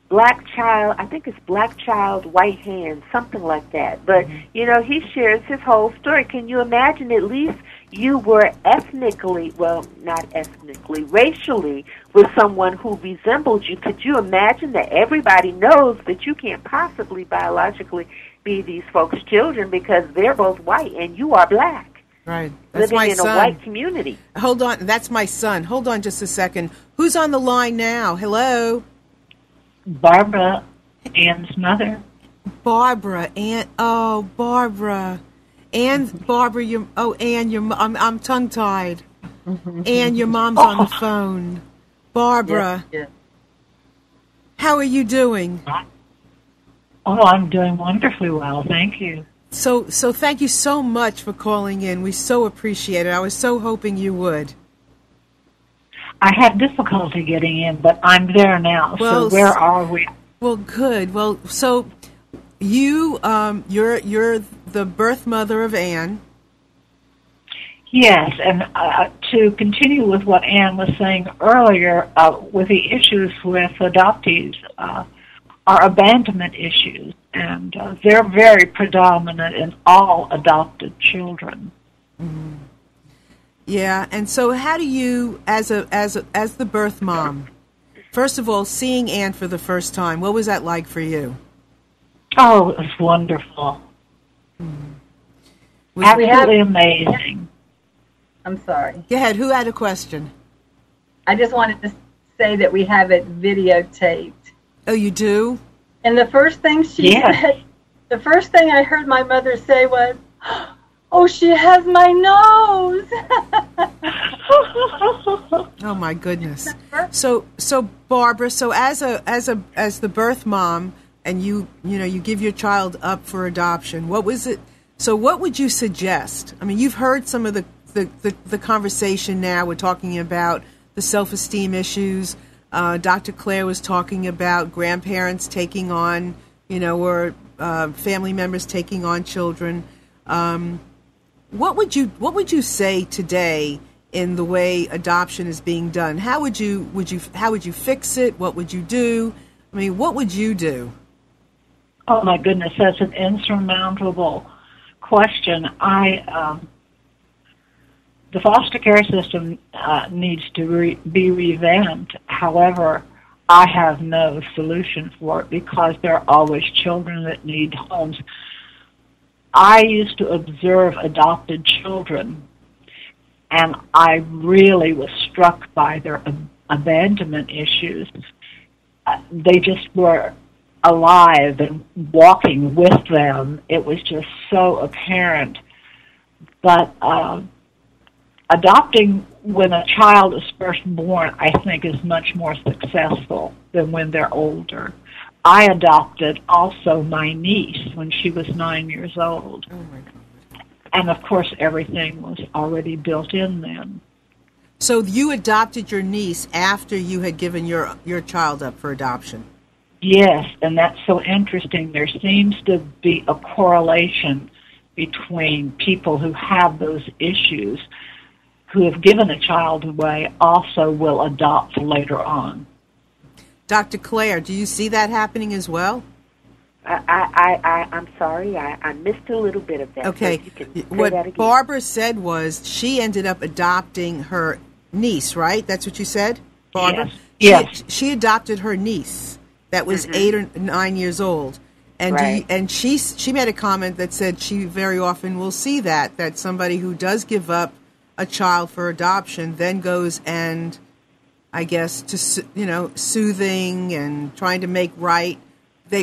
Black Child, I think it's Black Child, White Hands, something like that. But, you know, he shares his whole story. Can you imagine at least you were ethnically, well, not ethnically, racially with someone who resembled you? Could you imagine that everybody knows that you can't possibly biologically be these folks' children because they're both white and you are black? Right. That's living my in son. A white community. Hold on. That's my son. Hold on just a second. Who's on the line now? Hello? Barbara, Ann's mother. Barbara, Ann. Oh, Barbara. Ann, Barbara, I'm tongue-tied. Ann, your mom's on the phone. Barbara. Yes. How are you doing? Oh, I'm doing wonderfully well, thank you. So thank you so much for calling in. We so appreciate it. I was so hoping you would. I had difficulty getting in, but I'm there now. Well, so where are we? Well, good. Well, so you're the birth mother of Ann. Yes, and to continue with what Ann was saying earlier, with the issues with adoptees, are abandonment issues, and they're very predominant in all adopted children. Mm-hmm. Yeah, and so how do you, as the birth mom, first of all, seeing Ann for the first time, what was that like for you? Oh, it was wonderful. Mm-hmm. Absolutely amazing. I'm sorry. Go ahead. Who had a question? I just wanted to say that we have it videotaped. Oh, you do? And the first thing said, the first thing I heard my mother say was, "Oh, she has my nose." Oh my goodness. So Barbara, so as the birth mom, and you give your child up for adoption, what was it? So what would you suggest? I mean, you've heard some of the conversation now. We're talking about the self-esteem issues. Dr. Claire was talking about grandparents taking on, or family members taking on children. What would you say today in the way adoption is being done? How would you fix it? What would you do? I mean, what would you do? Oh my goodness, that's an insurmountable question. The foster care system needs to be revamped. However, I have no solution for it because there are always children that need homes. I used to observe adopted children, and I really was struck by their abandonment issues. They just were alive and walking with them. It was just so apparent. But adopting when a child is first born, I think, is much more successful than when they're older. I adopted also my niece when she was 9 years old. Oh my God. And of course, everything was already built in then. So you adopted your niece after you had given your child up for adoption? Yes, and that's so interesting. There seems to be a correlation between people who have those issues, who have given a child away, also will adopt later on. Dr. Claire, do you see that happening as well? I'm sorry, I missed a little bit of that. Okay, so you can say what that again. Barbara said was she ended up adopting her niece, right? That's what you said, Barbara? Yes. She adopted her niece that was 8 or 9 years old. And Right. she made a comment that said she very often will see that somebody who does give up a child for adoption then goes and, I guess, to soothing and trying to make right.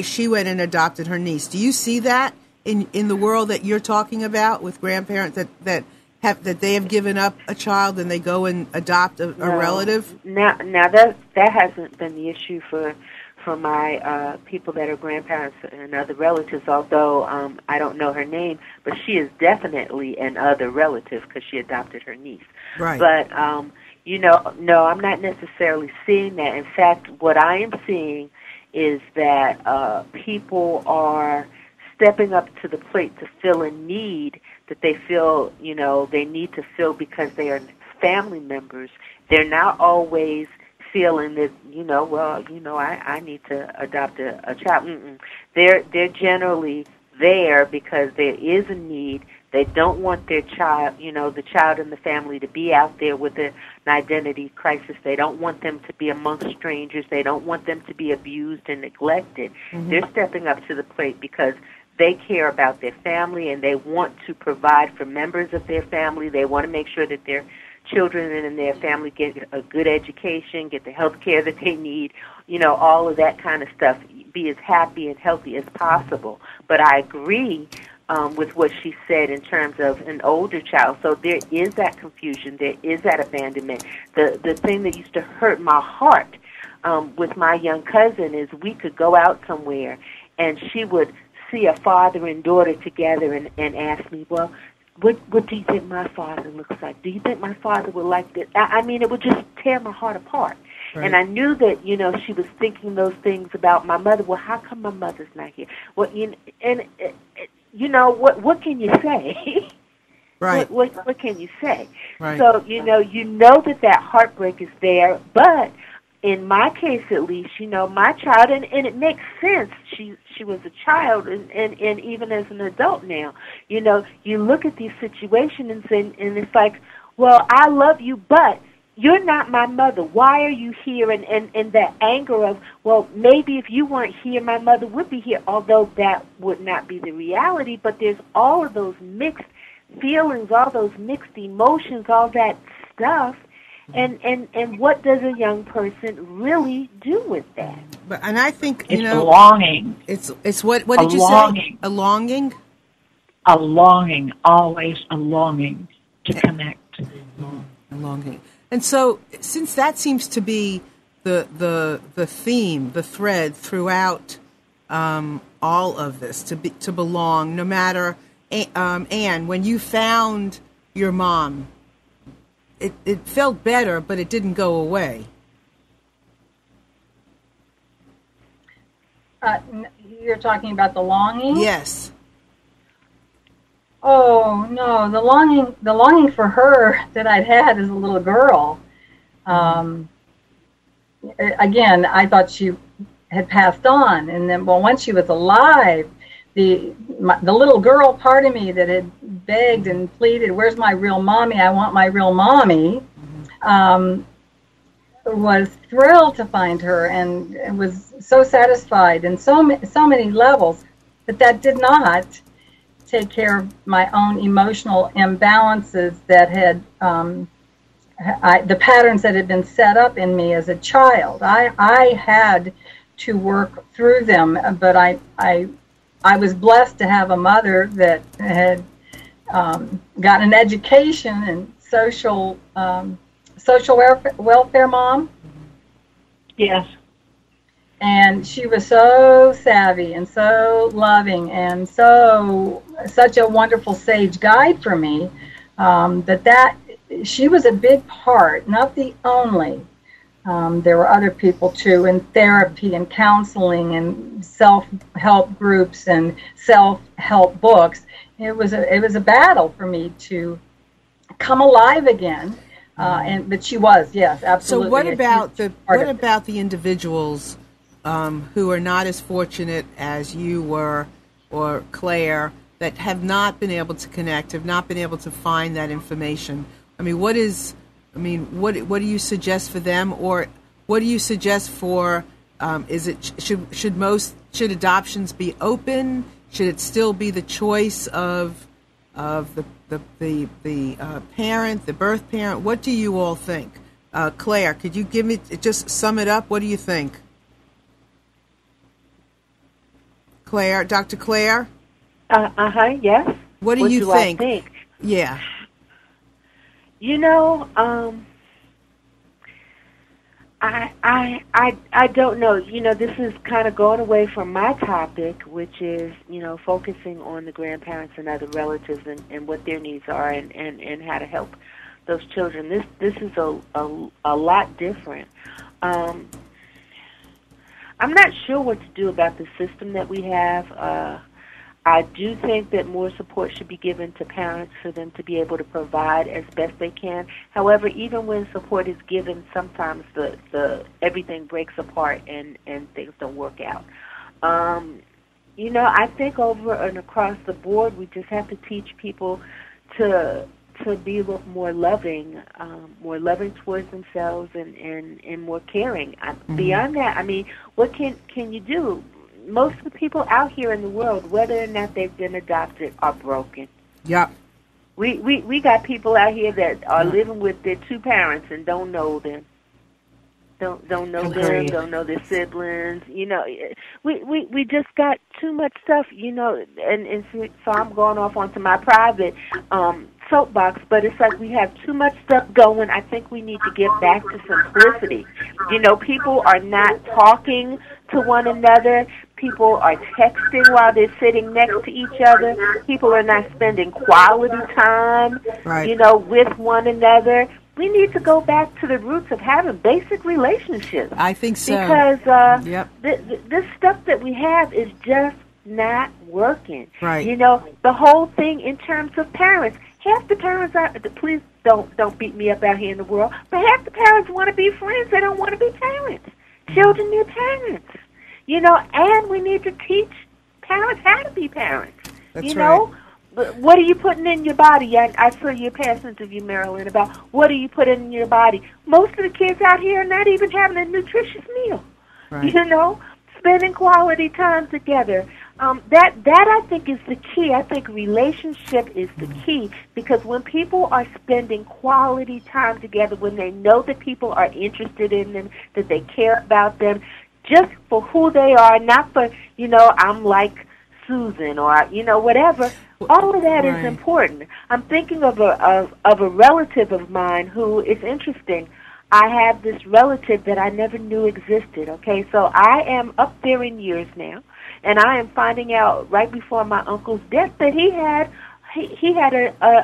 She went and adopted her niece. Do you see that in the world that you're talking about with grandparents that they have given up a child and they go and adopt a relative? Now that hasn't been the issue for my people that are grandparents and other relatives, although I don't know her name, but she is definitely an other relative because she adopted her niece. Right. But, no, I'm not necessarily seeing that. In fact, what I am seeing is that people are stepping up to the plate to fill a need that they feel, they need to fill because they are family members. They're not always feeling that, I need to adopt a child. They're generally there because there is a need. They don't want their child, the child in the family to be out there with an identity crisis. They don't want them to be amongst strangers. They don't want them to be abused and neglected. Mm-hmm. They're stepping up to the plate because they care about their family and they want to provide for members of their family. They want to make sure that their children and their family get a good education, get the health care that they need, all of that kind of stuff, be as happy and healthy as possible. But I agree with what she said in terms of an older child. So there is that confusion. There is that abandonment. The thing that used to hurt my heart with my young cousin is we could go out somewhere and she would see a father and daughter together and ask me, well, what do you think my father looks like? Do you think my father would like this? I mean, it would just tear my heart apart. Right. And I knew that, she was thinking those things about my mother. Well, how come my mother's not here? Well, what can you say? Right. What can you say? Right. So, you know that heartbreak is there, but in my case, at least, my child, and it makes sense. She was a child, and even as an adult now, you look at these situations and it's like, well, I love you, but you're not my mother. Why are you here? And that anger of, well, maybe if you weren't here, my mother would be here, although that would not be the reality. But there's all of those mixed feelings, all those mixed emotions, all that stuff. And what does a young person really do with that? And I think it's a longing. It's what did you say? A longing. A longing, always a longing to connect. A longing. And so, since that seems to be the theme, the thread throughout all of this, to belong, no matter. Anne, when you found your mom, it felt better, but it didn't go away. You're talking about the longing? Yes. Oh no, the longing for her that I'd had as a little girl. Again, I thought she had passed on, and then once she was alive, the little girl part of me that had begged and pleaded, "Where's my real mommy? I want my real mommy." was thrilled to find her and was so satisfied in so many levels, but that did not take care of my own emotional imbalances that had the patterns that had been set up in me as a child. I had to work through them, but I was blessed to have a mother that had got an education and social welfare mom. Yes. And she was so savvy and so loving and such a wonderful sage guide for me, that she was a big part, not the only. There were other people too, in therapy and counseling and self-help groups and self-help books. It was a battle for me to come alive again. But she was, yes, absolutely. So what about the individuals who are not as fortunate as you were or Claire, that have not been able to connect, have not been able to find that information? I mean, what do you suggest for them, or what do you suggest for? Should adoptions be open? Should it still be the choice of the parent, the birth parent? What do you all think? Claire, could you just sum it up? What do you think? Claire, Dr. Claire? Yes. What do you think? I think? Yeah. I don't know. This is kind of going away from my topic, which is, focusing on the grandparents and other relatives and what their needs are and how to help those children. This is a lot different. I'm not sure what to do about the system that we have. I do think that more support should be given to parents for them to be able to provide as best they can. However, even when support is given, sometimes the everything breaks apart and things don't work out. I think over and across the board, we just have to teach people to be a little more loving towards themselves and more caring. Beyond that, what can you do? Most of the people out here in the world, whether or not they've been adopted, are broken. Yeah. We got people out here that are living with their two parents and don't know them. Don't know them, don't know their siblings. We just got too much stuff, and so I'm going off onto my private soapbox, but it's like we have too much stuff going. I think we need to get back to simplicity. People are not talking to one another. People are texting while they're sitting next to each other. People are not spending quality time, with one another. We need to go back to the roots of having basic relationships. I think so. Because this stuff that we have is just not working. Right. The whole thing in terms of parents. Half the parents are, please don't beat me up out here in the world, but half the parents want to be friends. They don't want to be parents. Children need parents. And we need to teach parents how to be parents. That's right. What are you putting in your body? I saw your past interview, Marilyn, about what are you putting in your body. Most of the kids out here are not even having a nutritious meal. Right. Spending quality time together. That I think is the key. I think relationship is the key, because when people are spending quality time together, when they know that people are interested in them, that they care about them, just for who they are, not for, I'm like Susan or, whatever. All of that is important. I'm thinking of a relative of mine who is interesting. I have this relative that I never knew existed, okay? So I am up there in years now, and I am finding out right before my uncle's death that he had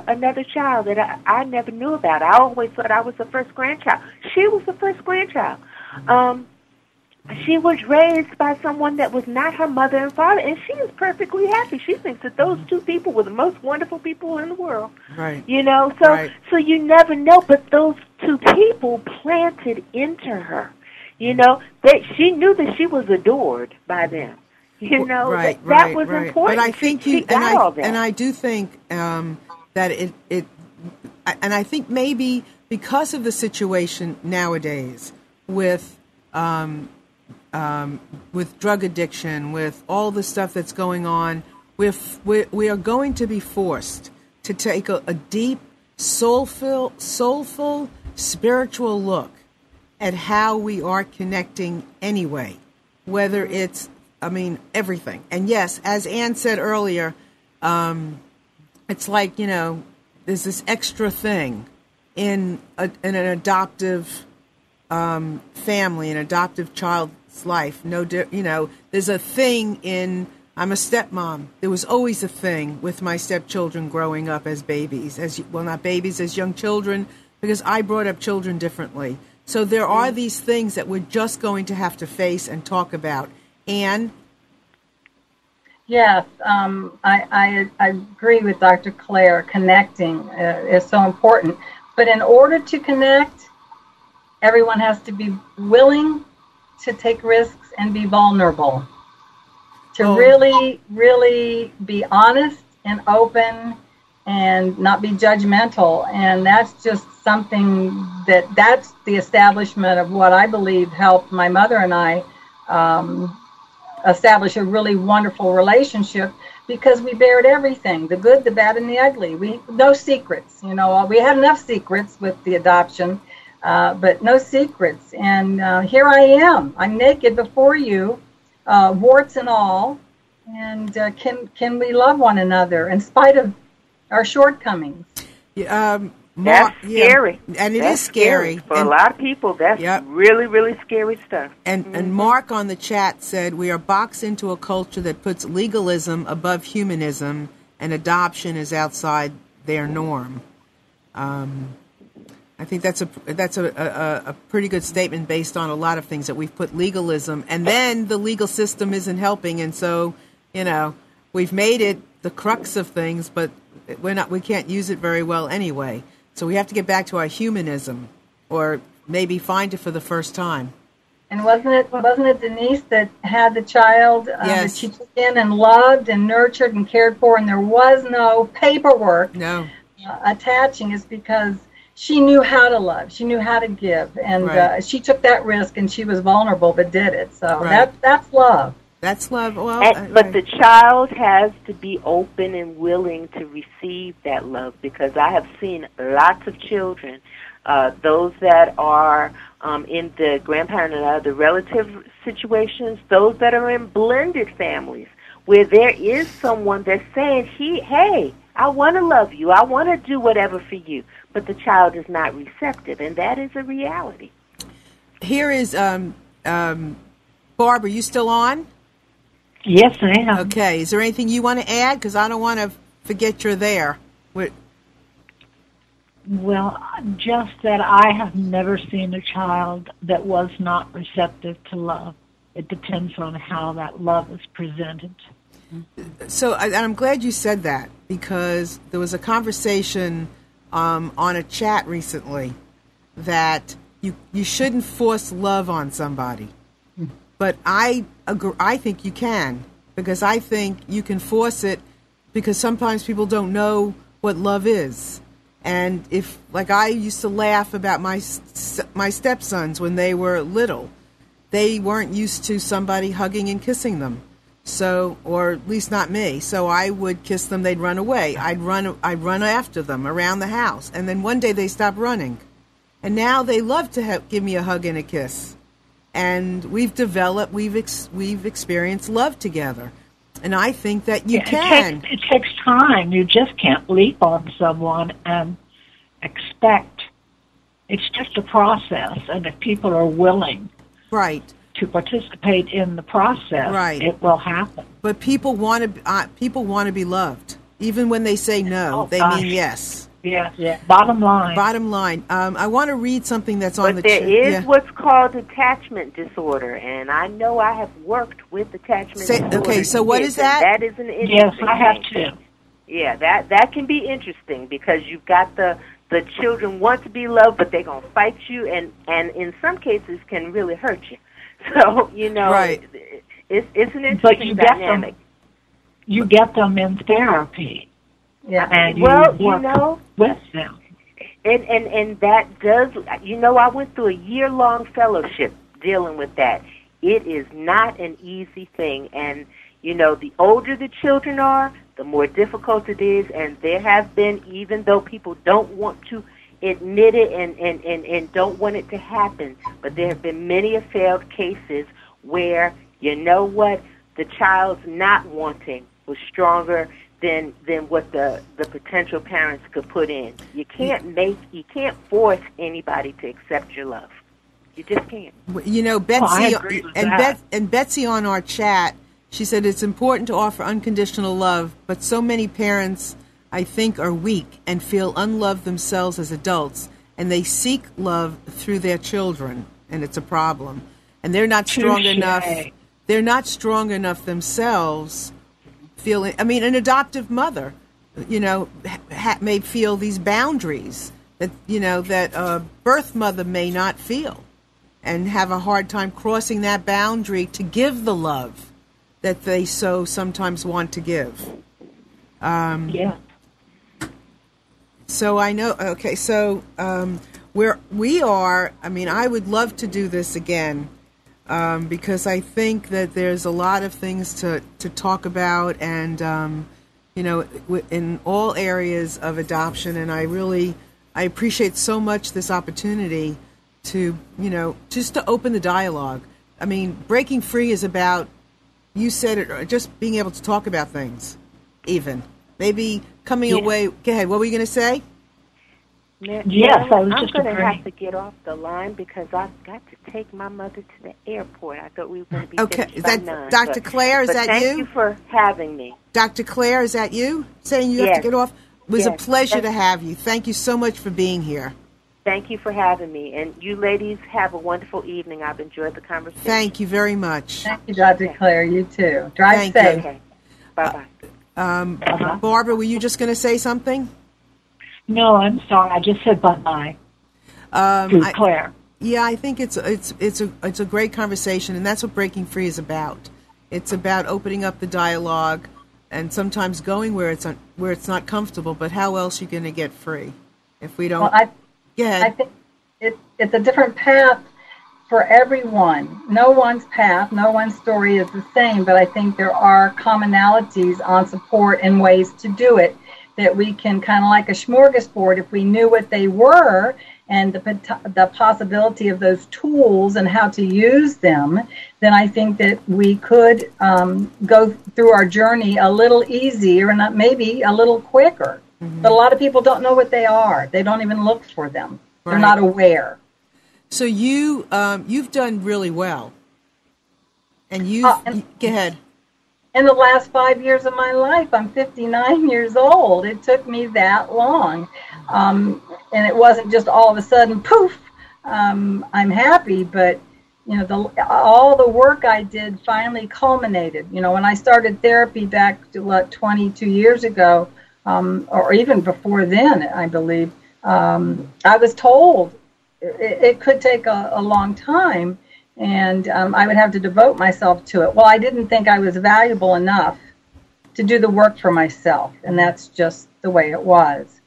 another child that I never knew about. I always thought I was the first grandchild. She was the first grandchild. She was raised by someone that was not her mother and father, and she is perfectly happy. She thinks that those two people were the most wonderful people in the world. Right. So you never know, but those two people planted into her. That she knew that she was adored by them. That was important. But I think all that. And I do think that it, and I think maybe because of the situation nowadays, with drug addiction, with all the stuff that's going on, we are going to be forced to take a deep, soulful, spiritual look at how we are connecting anyway, whether it's, everything. And yes, as Ann said earlier, it's like, there's this extra thing in an adoptive family, an adoptive child's life. There's a thing in, I'm a stepmom. There was always a thing with my stepchildren growing up as babies, not babies, as young children, because I brought up children differently. So there are these things that we're just going to have to face and talk about. Anne? Yes, I agree with Dr. Claire. Connecting is so important. But in order to connect, everyone has to be willing to take risks and be vulnerable. To really, really be honest and open and not be judgmental. And that's just something that's the establishment of what I believe helped my mother and I establish a really wonderful relationship, because we bared everything, the good, the bad, and the ugly. No secrets. We had enough secrets with the adoption, but no secrets. And here I am. I'm naked before you, warts and all. And can we love one another in spite of our shortcomings? That's scary. And it is scary. For a lot of people, that's really, really scary stuff. And Mark on the chat said, we are boxed into a culture that puts legalism above humanism, and adoption is outside their norm. I think that's a pretty good statement based on a lot of things, that we've put legalism, and then the legal system isn't helping, and so, we've made it the crux of things, but we can't use it very well anyway. So we have to get back to our humanism, or maybe find it for the first time. And wasn't it Denise that had the child that she took in and loved and nurtured and cared for, and there was no paperwork attaching? Is because she knew how to love, she knew how to give, and she took that risk, and she was vulnerable but did it. So that's love. That's love. But the child has to be open and willing to receive that love, because I have seen lots of children, those that are in the grandparent and other relative situations, those that are in blended families, where there is someone that's saying, hey, I want to love you, I want to do whatever for you, but the child is not receptive, and that is a reality. Here is, Barb, are you still on? Yes, I am. Okay. Is there anything you want to add? Because I don't want to forget you're there. Well, just that I have never seen a child that was not receptive to love. It depends on how that love is presented. So I'm glad you said that, because there was a conversation on a chat recently that you shouldn't force love on somebody. But I think you can, because I think you can force it, because sometimes people don't know what love is. And I used to laugh about my stepsons when they were little. They weren't used to somebody hugging and kissing them. So, or at least not me. So I would kiss them, they'd run away. I'd run after them around the house. And then one day they stopped running. And now they love to give me a hug and a kiss. And we've experienced love together. And I think that you can. It takes time. You just can't leap on someone and expect. It's just a process. And if people are willing to participate in the process, it will happen. But people want to be loved. Even when they say no, mean yes. Yeah. Bottom line. I want to read something that's on the chat. But there is what's called attachment disorder, and I know I have worked with attachment disorder. Okay, so what is that? That is an interesting Yes, I have too. Yeah, that can be interesting, because you've got the children want to be loved, but they're going to fight you, and in some cases can really hurt you. So, it's an interesting dynamic. You get them in therapy. Yeah. And well, work with them. And that does, I went through a year-long fellowship dealing with that. It is not an easy thing. And, the older the children are, the more difficult it is. And there have been, even though people don't want to admit it and don't want it to happen, but there have been many failed cases where, the child's not wanting was stronger than what the potential parents could put in. You can't force anybody to accept your love. You just can't. Betsy and Betsy on our chat, she said it's important to offer unconditional love, but so many parents, I think, are weak and feel unloved themselves as adults, and they seek love through their children, and it's a problem. And they're not strong enough. They're not strong enough themselves. An adoptive mother, may feel these boundaries that that a birth mother may not feel, and have a hard time crossing that boundary to give the love that they so sometimes want to give. Yeah. So I know. Okay. So where we are, I would love to do this again. Because I think that there's a lot of things to talk about, and in all areas of adoption. And I appreciate so much this opportunity to just to open the dialogue. Breaking free is about, you said it, just being able to talk about things, even maybe coming away. Go ahead. What were you going to say? Yes, I was just going to have to get off the line because I've got to take my mother to the airport. I thought we were going to be finished by 9. Dr. Claire, is that you? Thank you for having me. Dr. Claire, is that you saying you have to get off? It was a pleasure to have you. Thank you so much for being here. Thank you for having me. And you ladies have a wonderful evening. I've enjoyed the conversation. Thank you very much. Thank you, Dr. Claire. You too. Drive safe. Okay. Bye-bye. Barbara, were you just going to say something? No, I'm sorry. I just said bye-bye. Claire. Yeah, I think it's a great conversation, and that's what Breaking Free is about. It's about opening up the dialogue, and sometimes going where it's not comfortable. But how else are you going to get free if we don't? Well, I think it's a different path for everyone. No one's path, no one's story is the same. But I think there are commonalities on support and ways to do it, that we can kind of like a smorgasbord, if we knew what they were and the possibility of those tools and how to use them, then I think that we could go through our journey a little easier and maybe a little quicker. Mm-hmm. But a lot of people don't know what they are. They don't even look for them. Right. They're not aware. So you've done really well. And go ahead. In the last 5 years of my life, I'm 59 years old. It took me that long. And it wasn't just all of a sudden, poof, I'm happy. But, all the work I did finally culminated. When I started therapy back 22 years ago, or even before then, I believe, I was told it could take a long time. And I would have to devote myself to it. Well, I didn't think I was valuable enough to do the work for myself, and that's just the way it was.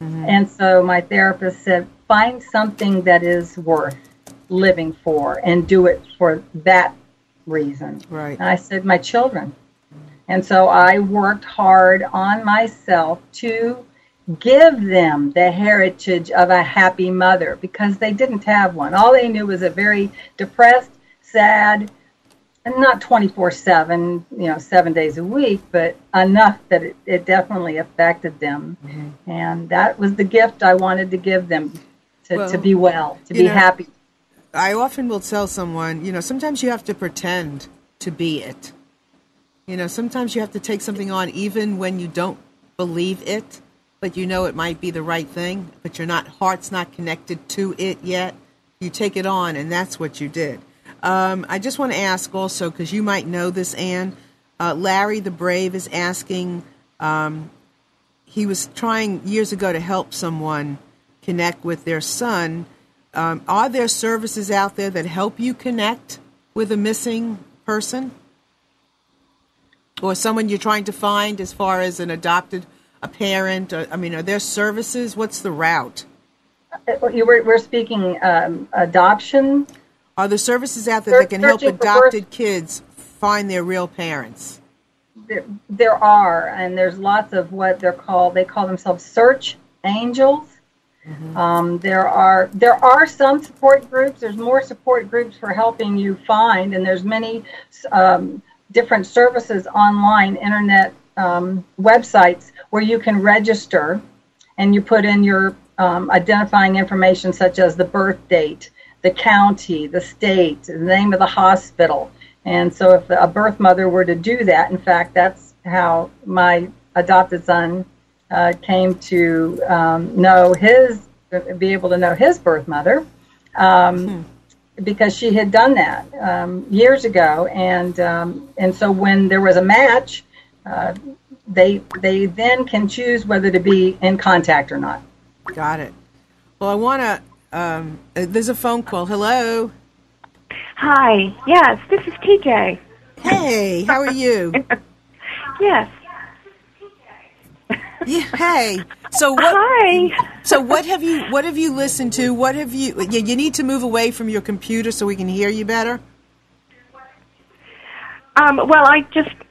Mm-hmm. And so my therapist said, find something that is worth living for and do it for that reason. Right. And I said, my children. And so I worked hard on myself to give them the heritage of a happy mother, because they didn't have one. All they knew was a very depressed, sad, and not 24/7, 7 days a week, but enough that it definitely affected them. Mm-hmm. And that was the gift I wanted to give them, to be well, to be happy. I often will tell someone, sometimes you have to pretend to be it. Sometimes you have to take something on even when you don't believe it, but it might be the right thing, but heart's not connected to it yet. You take it on, and that's what you did. I just want to ask also, because you might know this, Anne, Larry the Brave is asking, he was trying years ago to help someone connect with their son. Are there services out there that help you connect with a missing person? Or someone you're trying to find as far as a parent? Are there services? What's the route? We're speaking adoption. Are there services out there that can help adopted kids find their real parents? There are, and there's lots of what they're called. They call themselves search angels. Mm-hmm. There are some support groups. There's more support groups for helping you find, and there's many different services online, internet websites where you can register, and you put in your identifying information such as the birth date, the county, the state, the name of the hospital. And so if a birth mother were to do that, in fact, that's how my adopted son came to be able to know his birth mother, because she had done that years ago. And so when there was a match, they then can choose whether to be in contact or not. Got it. Well, I want to, there's a phone call. Hello. Hi. Yes, this is TJ. Hey, how are you? Yes. Yeah, hey. So what? Hi. So what have you listened to? What have you? You need to move away from your computer so we can hear you better. Well,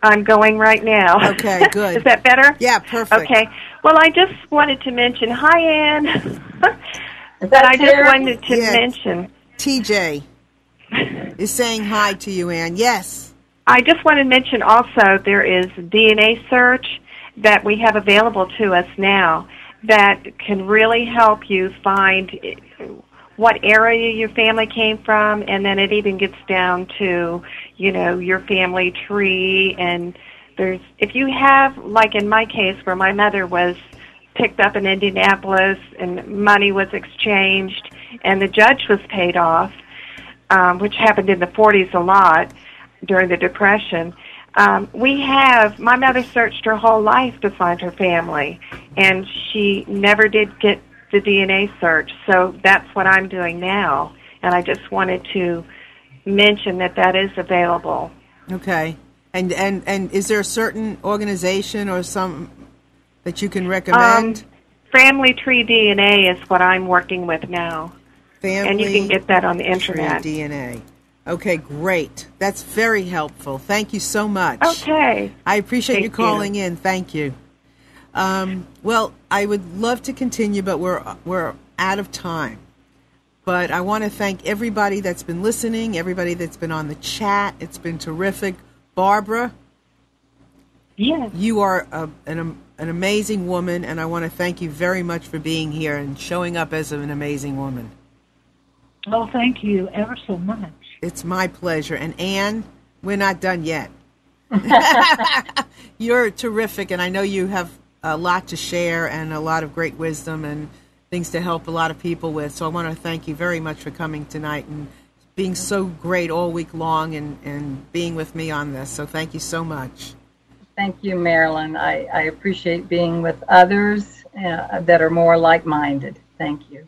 I'm going right now. Okay, good. Is that better? Yeah, perfect. Okay. Well, I just wanted to mention, hi, Ann. But I just wanted to mention. TJ is saying hi to you, Ann. Yes. I just want to mention also there is DNA search that we have available to us now that can really help you find what area your family came from, and then it even gets down to, your family tree. And if you have, like in my case where my mother was picked up in Indianapolis and money was exchanged and the judge was paid off, which happened in the 40s a lot during the Depression, my mother searched her whole life to find her family, and she never did get the DNA search. So that's what I'm doing now, and I just wanted to mention that is available. Okay. And is there a certain organization or some that you can recommend? Family Tree DNA is what I'm working with now. And you can get that on the internet. Tree DNA. Okay, great. That's very helpful. Thank you so much. Okay. I appreciate you calling in. Thank you. Well, I would love to continue, but we're out of time. But I want to thank everybody that's been listening, everybody that's been on the chat. It's been terrific. Barbara, yes, you are an amazing woman, and I want to thank you very much for being here and showing up as an amazing woman. Oh, thank you ever so much. It's my pleasure. And Ann, we're not done yet. You're terrific, and I know you have a lot to share and a lot of great wisdom and things to help a lot of people with. So I want to thank you very much for coming tonight and being so great all week long and being with me on this. So thank you so much. Thank you, Marilyn. I appreciate being with others that are more like-minded. Thank you.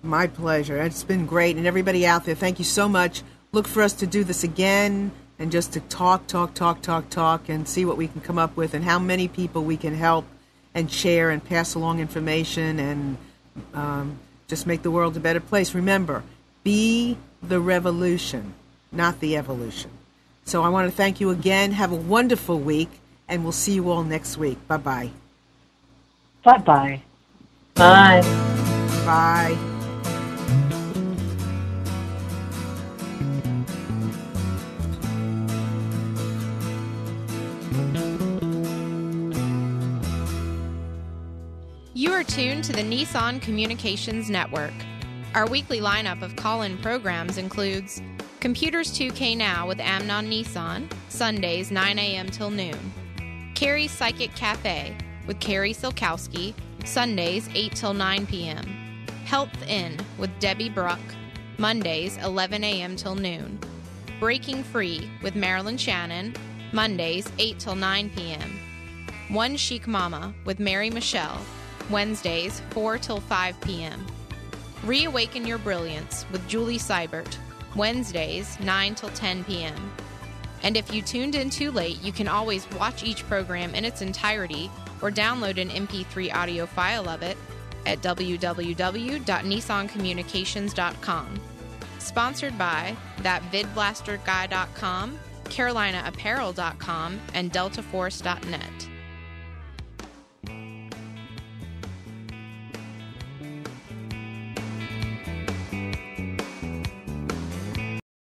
My pleasure. It's been great. And everybody out there, thank you so much. Look for us to do this again and just to talk, and see what we can come up with and how many people we can help and share and pass along information and just make the world a better place. Remember, be the revolution, not the evolution. So I want to thank you again. Have a wonderful week, and we'll see you all next week. Bye-bye. Bye-bye. Bye. Bye. You are tuned to the Nissan Communications Network. Our weekly lineup of call-in programs includes Computers 2K Now with Amnon Nissan, Sundays 9 a.m. till noon. Carrie's Psychic Cafe with Carrie Silkowski, Sundays 8 till 9 p.m. Health In with Debbie Bruck, Mondays 11 a.m. till noon. Breaking Free with Marilyn Shannon, Mondays 8 till 9 p.m. One Chic Mama with Mary Michelle, Wednesdays 4 till 5 p.m. Reawaken Your Brilliance with Julie Seibert, Wednesdays 9 till 10 p.m. And if you tuned in too late, you can always watch each program in its entirety or download an MP3 audio file of it at www.nissancommunications.com. Sponsored by thatvidblasterguy.com, carolinaapparel.com, and deltaforce.net.